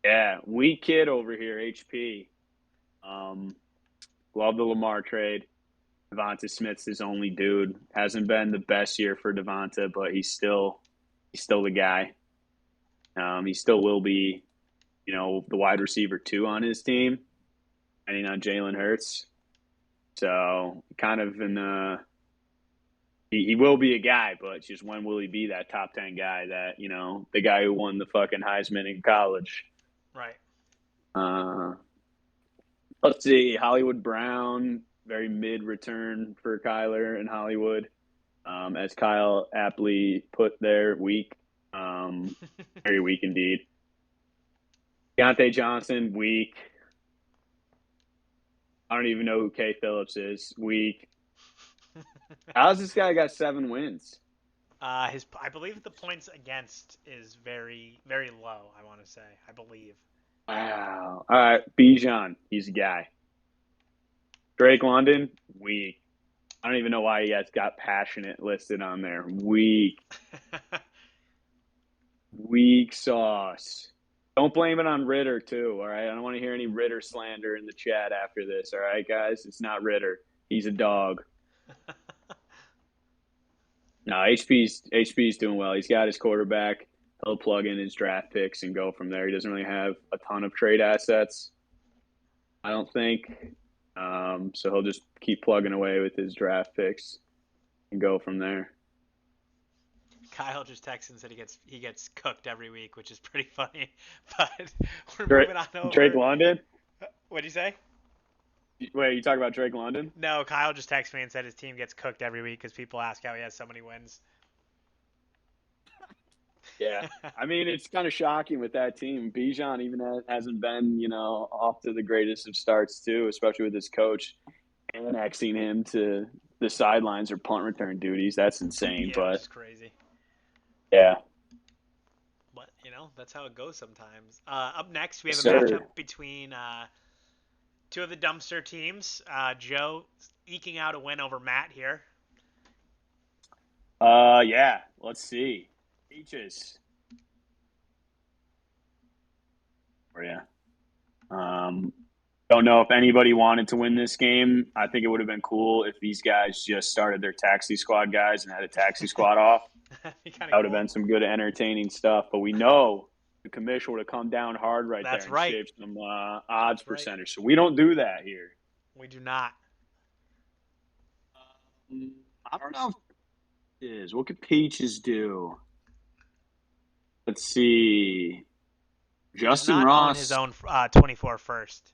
Yeah. Weak kid over here, HP. Love the Lamar trade. Devonta Smith's his only dude. Hasn't been the best year for Devonta, but he's still the guy. He still will be, the wide receiver 2 on his team, depending on Jalen Hurts. So kind of he will be a guy, but just when will he be that top 10 guy that, the guy who won the fucking Heisman in college? Right. Let's see. Hollywood Brown, very mid return for Kyler in Hollywood. As Kyle aptly put there, weak. Very weak indeed. Deontay Johnson, weak. I don't even know who Kay Phillips is. Weak. How's this guy got 7 wins? I believe the points against is very, very low, I want to say. I believe. Wow. All right. Bijan, he's a guy. Drake London, weak. I don't even know why he has got passionate listed on there. Weak. Weak sauce. Don't blame it on Ritter, too, all right? I don't want to hear any Ritter slander in the chat after this, all right, guys? It's not Ritter. He's a dog. No, HP's doing well. He's got his quarterback. He'll plug in his draft picks and go from there. He doesn't really have a ton of trade assets, I don't think. So he'll just keep plugging away with his draft picks and go from there. Kyle just texted and said he gets cooked every week, which is pretty funny. But we're moving on over. Drake London? What'd you say? Wait, you talking about Drake London? No, Kyle just texted me and said his team gets cooked every week because people ask how he has so many wins. Yeah. I mean, it's kind of shocking with that team. Bijan even hasn't been, off to the greatest of starts, too, especially with his coach annexing him to the sidelines or punt return duties. That's insane. Yeah, but it's crazy. Yeah. But, that's how it goes sometimes. Up next, we have a Sir. matchup between two of the dumpster teams. Joe eking out a win over Matt here. Yeah. Let's see. Peaches. For you. Don't know if anybody wanted to win this game. I think it would have been cool if these guys just started their taxi squad guys and had a taxi squad off. That would have been some good entertaining stuff. But we know the commission would have come down hard That's there right. and shaved some odds percentage. So we don't do that here. We do not. I don't know if it is. What could Peaches do? Let's see. Justin Not Ross. own his own 24 first.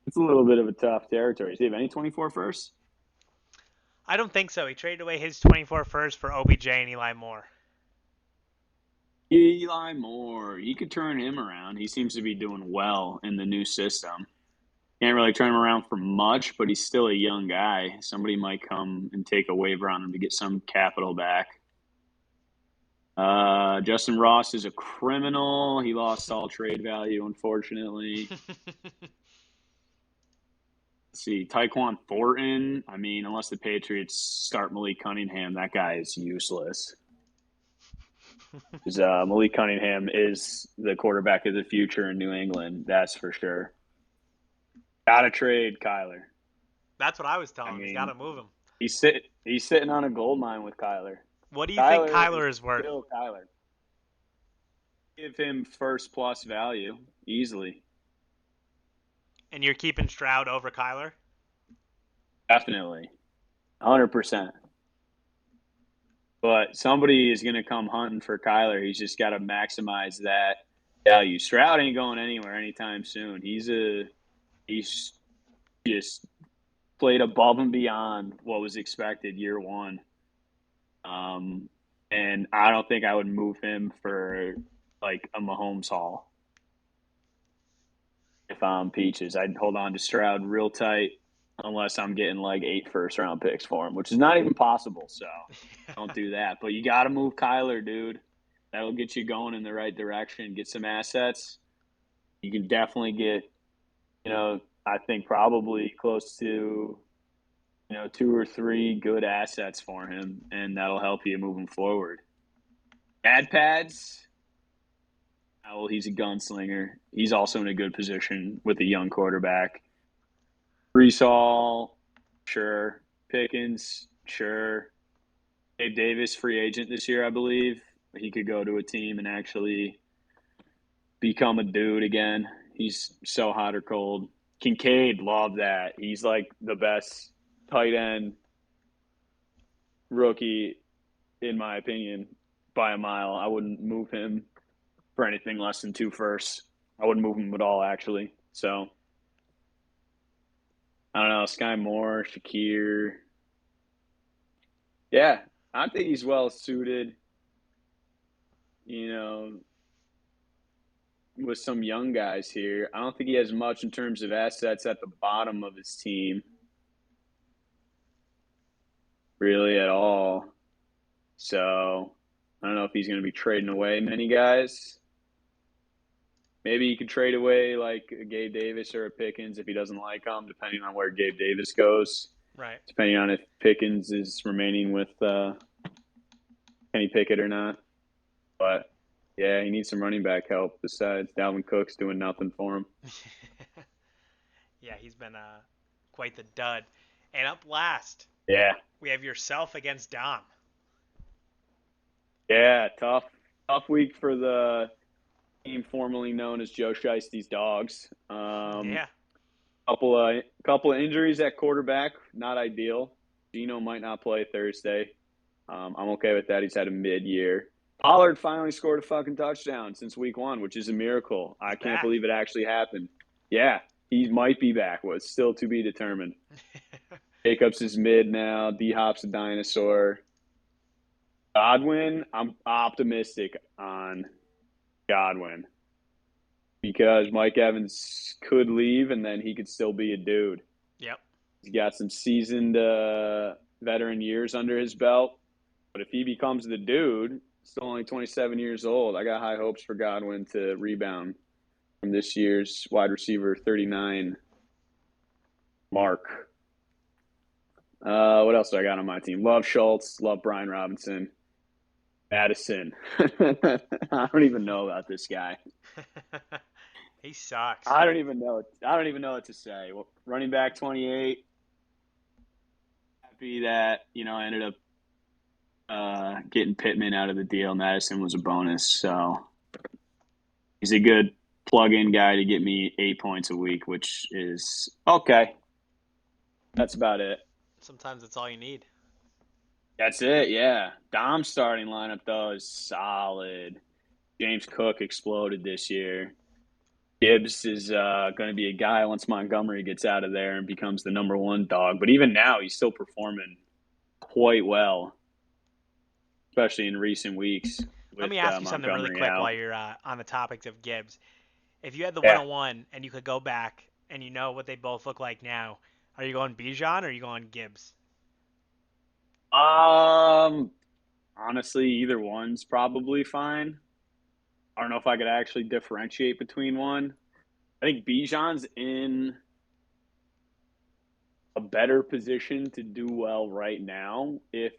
It's a little bit of a tough territory. Does he have any 24 firsts? I don't think so. He traded away his 24 first for OBJ and Eli Moore. Eli Moore, you could turn him around. He seems to be doing well in the new system. Can't really turn him around for much, but he's still a young guy. Somebody might come and take a waiver on him to get some capital back. Justin Ross is a criminal. He lost all trade value, unfortunately. Let's see, Tyquan Thornton. I mean, unless the Patriots start Malik Cunningham, that guy is useless. Malik Cunningham is the quarterback of the future in New England. That's for sure. Got to trade Kyler. That's what I was I telling him. He's got to mean, move him. he's sitting on a gold mine with Kyler. What do you think Kyler is Kyler is worth? still Kyler. Give him first plus value easily. And you're keeping Stroud over Kyler? Definitely. 100%. But somebody is going to come hunting for Kyler. He's just got to maximize that value. Stroud ain't going anywhere anytime soon. He's just played above and beyond what was expected year one. And I don't think I would move him for like a Mahomes haul if I'm Peaches. I'd hold on to Stroud real tight unless I'm getting like 8 first-round picks for him, which is not even possible. So don't do that. But you got to move Kyler, dude. That'll get you going in the right direction. Get some assets. You can definitely get, I think probably close to, 2 or 3 good assets for him, and that'll help you moving forward. Ad pads. Well, he's a gunslinger. He's also in a good position with a young quarterback. Brees Hall, sure. Pickens, sure. Gabe Davis, free agent this year, I believe. He could go to a team and actually become a dude again. He's so hot or cold. Kincaid, love that. He's like the best tight end rookie, in my opinion, by a mile. I wouldn't move him for anything less than 2 firsts. I wouldn't move him at all, actually. So, I don't know. Sky Moore, Shakir. Yeah, I think he's well suited, with some young guys here. I don't think he has much in terms of assets at the bottom of his team, really, at all. So, I don't know if he's going to be trading away many guys. Maybe he could trade away like a Gabe Davis or a Pickens if he doesn't like them, depending on where Gabe Davis goes. Right. Depending on if Pickens is remaining with Kenny Pickett or not. But yeah, he needs some running back help. Besides, Dalvin Cook's doing nothing for him. Yeah, he's been quite the dud. And up last, Yeah, we have yourself against Dom. yeah, tough week for the team formerly known as Joe Shiesty's Dogs. Yeah. Couple of injuries at quarterback, not ideal. Gino might not play Thursday. I'm okay with that. He's had a mid-year. Pollard finally scored a fucking touchdown since week 1, which is a miracle. I can't believe it actually happened. Yeah, he might be back. Well, it's still to be determined. Jacobs is mid now. D-Hop's a dinosaur. Godwin, I'm optimistic on Godwin because Mike Evans could leave and then he could still be a dude. Yep. He's got some seasoned veteran years under his belt. But if he becomes the dude, still only 27 years old, I got high hopes for Godwin to rebound from this year's wide receiver 39 mark. What else do I got on my team? Love Schultz. Love Brian Robinson. Madison. I don't even know about this guy. He sucks. I don't even know what to say. Well, running back 28. Happy that I ended up getting Pittman out of the deal. Madison was a bonus, so he's a good plug-in guy to get me 8 points a week, which is okay. That's about it. Sometimes that's all you need. That's it, yeah. Dom's starting lineup, though, is solid. James Cook exploded this year. Gibbs is going to be a guy once Montgomery gets out of there and becomes the number one dog. But even now, he's still performing quite well, especially in recent weeks Let with me ask you something really Montgomery quick out. while you're on the topics of Gibbs. If you had the Yeah. 101 and you could go back and you know what they both look like now, are you going Bijan or are you going Gibbs? Honestly, either one's probably fine. I don't know if I could actually differentiate between one. I think Bijan's in a better position to do well right now if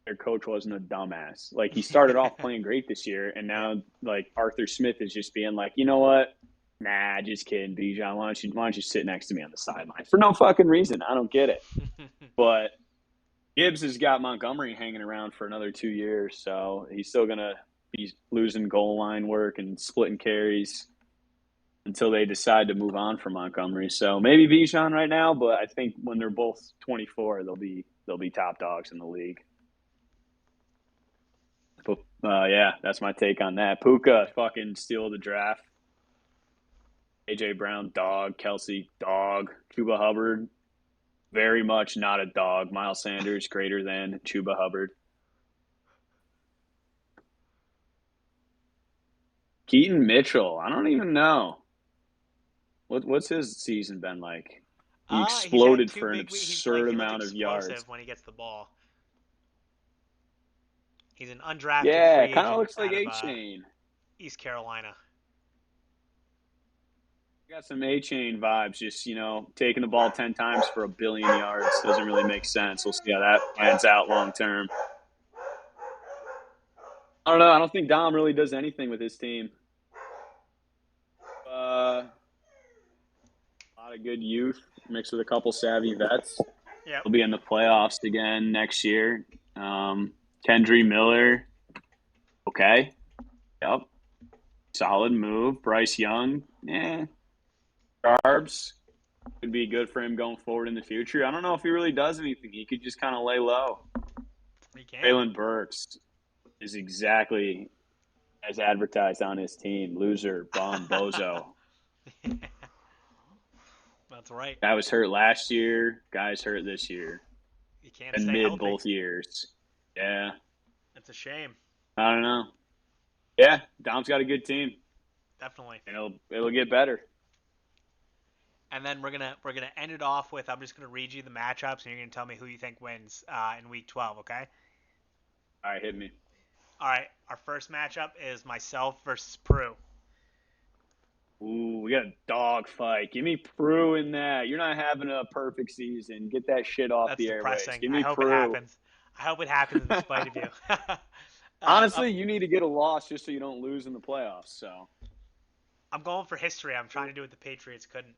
their coach wasn't a dumbass. Like he started off playing great this year, and Yeah. now like Arthur Smith is just being like, you know what? Nah, just kidding, Bijan. Why don't you sit next to me on the sideline for no fucking reason? I don't get it. But Gibbs has got Montgomery hanging around for another 2 years, so he's still gonna be losing goal line work and splitting carries until they decide to move on from Montgomery. So maybe Bijan right now, but I think when they're both 24, they'll be top dogs in the league. But yeah, that's my take on that. Puka fucking steal of the draft. AJ Brown dog, Kelsey dog, Chuba Hubbard very much not a dog. Miles Sanders greater than Chuba Hubbard. Keaton Mitchell, I don't even know. What's his season been like? He He's had exploded two for an big. absurd He looked amount of yards. explosive when he gets the ball. He's an undrafted Yeah, free kind of agent looks like out of A-Chain. East Carolina. Got some A-Chain vibes, just, taking the ball 10 times for 1 billion yards doesn't really make sense. We'll see how that plans out long term. I don't know. I don't think Dom really does anything with his team. A lot of good youth mixed with a couple savvy vets. Yep. They'll be in the playoffs again next year. Kendry Miller, okay. Yep. Solid move. Bryce Young, Garbs could be good for him going forward in the future. I don't know if he really does anything. He could just kind of lay low. He can. Braylon Burks is exactly as advertised on his team. Loser, bum, bozo. That's right. Guy was hurt last year. Guy's hurt this year. He can't And stay mid healthy. both years. Yeah. It's a shame. I don't know. Yeah, Dom's got a good team. Definitely. And it'll get better. And then we're gonna end it off with, I'm just gonna read you the matchups and you're gonna tell me who you think wins in week 12. Okay. All right, hit me. All right. Our first matchup is myself versus Prue. Ooh, we got a dog fight. Give me Prue in that. You're not having a perfect season. Get that shit off That's the airways. depressing. Give I me hope it Prue. happens. I hope it happens in spite of you. Honestly, you need to get a loss just so you don't lose in the playoffs. So I'm going for history. I'm trying to do what the Patriots couldn't.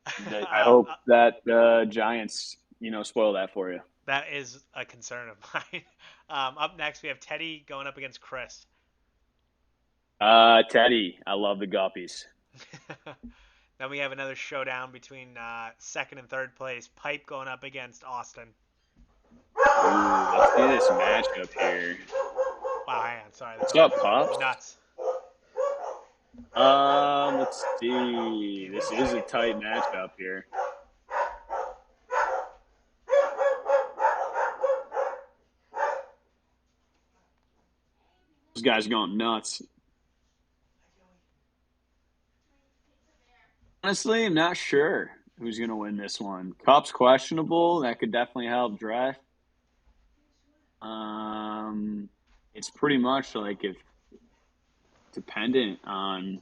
I hope that Giants, spoil that for you. That is a concern of mine. Up next, we have Teddy going up against Chris. Teddy, I love the Guppies. Then we have another showdown between second and third place. Pipe going up against Austin. Ooh, let's do this matchup here. Wow, hang on. Sorry. What's up, Pops? Nuts. Let's see. This is a tight matchup here. Those guys are going nuts. Honestly, I'm not sure who's going to win this one. Cup's questionable. That could definitely help draft. It's pretty much like if dependent on.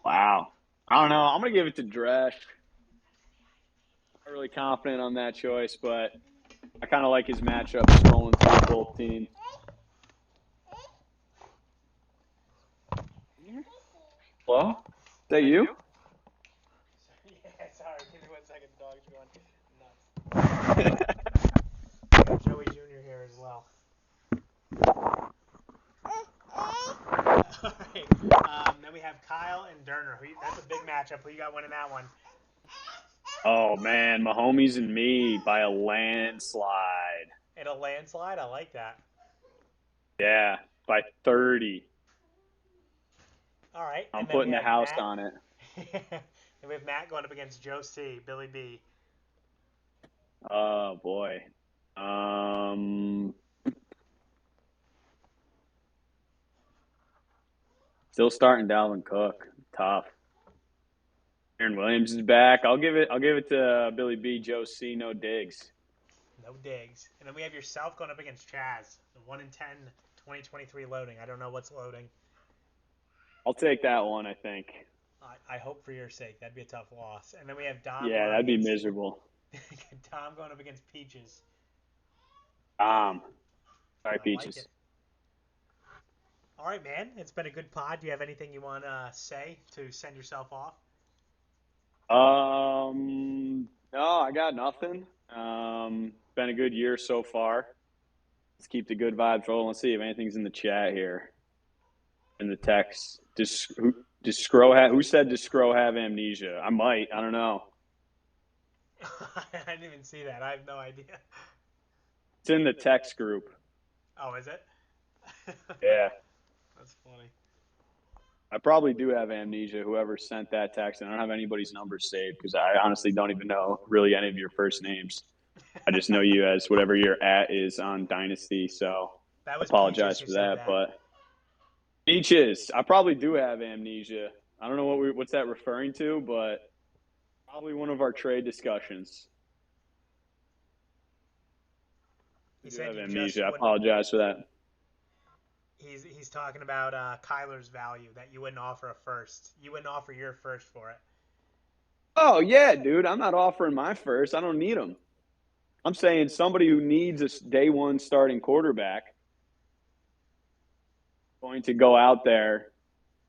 Wow. I don't know. I'm going to give it to Dresh. Not really confident on that choice, but I kind of like his matchup scrolling through both teams. Hello? Is that you? Yeah, sorry. Give me 1 second. The dog's going nuts. Joey Jr. here as well. All right. Then we have Kyle and Derner. That's a big matchup. Who you got winning that one? Oh, man. Mahomes and me by a landslide. In a landslide? I like that. Yeah, by 30. All right, I'm and then we putting the have house Matt. on it. And we have Matt going up against Joe C, Billy B. Oh boy. Um, Still starting Dalvin Cook. Tough. Aaron Williams is back. I'll give it to Billy B, Joe C, no digs. No digs. And then we have yourself going up against Chaz. 1 in 10, 2023 loading. I don't know what's loading. I'll take that one, I think. I hope for your sake. That'd be a tough loss. And then we have Dom Yeah, going up that'd be against miserable. Dom going up against Peaches. Sorry, I like Peaches. it. All right, man. It's been a good pod. Do you have anything you want to say to send yourself off? No, I got nothing. Been a good year so far. Let's keep the good vibes rolling. Let's see if anything's in the chat here. In the text. Who said does Scro have amnesia? I might. I don't know. I didn't even see that. I have no idea. It's in the text group. Oh, is it? Yeah. That's funny. I probably do have amnesia, whoever sent that text. I don't have anybody's number saved because I honestly don't even know really any of your first names. I just know you as whatever your at is on Dynasty, so That I was Peaches apologize who for said that. that. But Beaches, I probably do have amnesia. I don't know what's that referring to, but probably one of our trade discussions. He I do said have you just amnesia. I wouldn't. apologize for that. He's talking about Kyler's value that you wouldn't offer a first. You wouldn't offer your first for it. Oh yeah, dude. I'm not offering my first. I don't need them. I'm saying somebody who needs a day one starting quarterback going to go out there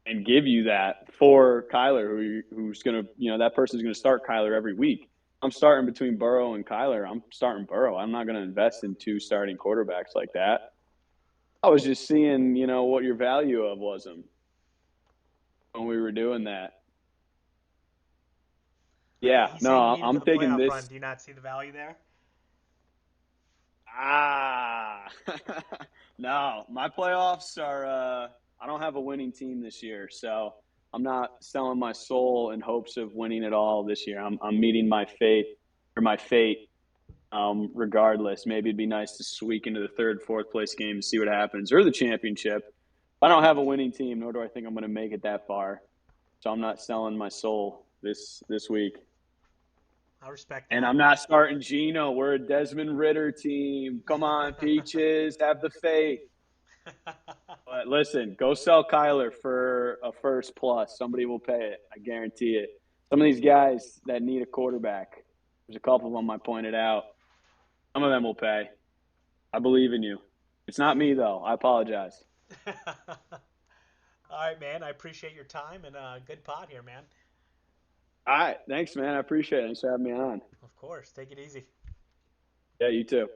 and give you that for Kyler, who's going to, that person's going to start Kyler every week. I'm starting between Burrow and Kyler. I'm starting Burrow. I'm not going to invest in two starting quarterbacks like that. I was just seeing, what your value of was him when we were doing that. Yeah, He's saying you no, need it for I'm the taking playoff this. run. Do you not see the value there? Ah, no, my playoffs are. I don't have a winning team this year, so I'm not selling my soul in hopes of winning it all this year. I'm meeting my faith or my fate. Regardless, maybe it'd be nice to squeak into the third, fourth place game and see what happens, or the championship. I don't have a winning team, nor do I think I'm going to make it that far. So I'm not selling my soul this week. I respect And that. I'm not starting Geno. We're a Desmond Ritter team. Come on, Peaches, have the faith. But listen, go sell Kyler for a first plus. Somebody will pay it. I guarantee it. Some of these guys that need a quarterback, there's a couple of them I pointed out. Some of them will pay. I believe in you. It's not me, though. I apologize. All right, man. I appreciate your time and good pod here, man. All right. Thanks, man. I appreciate it. Thanks for having me on. Of course. Take it easy. Yeah, you too.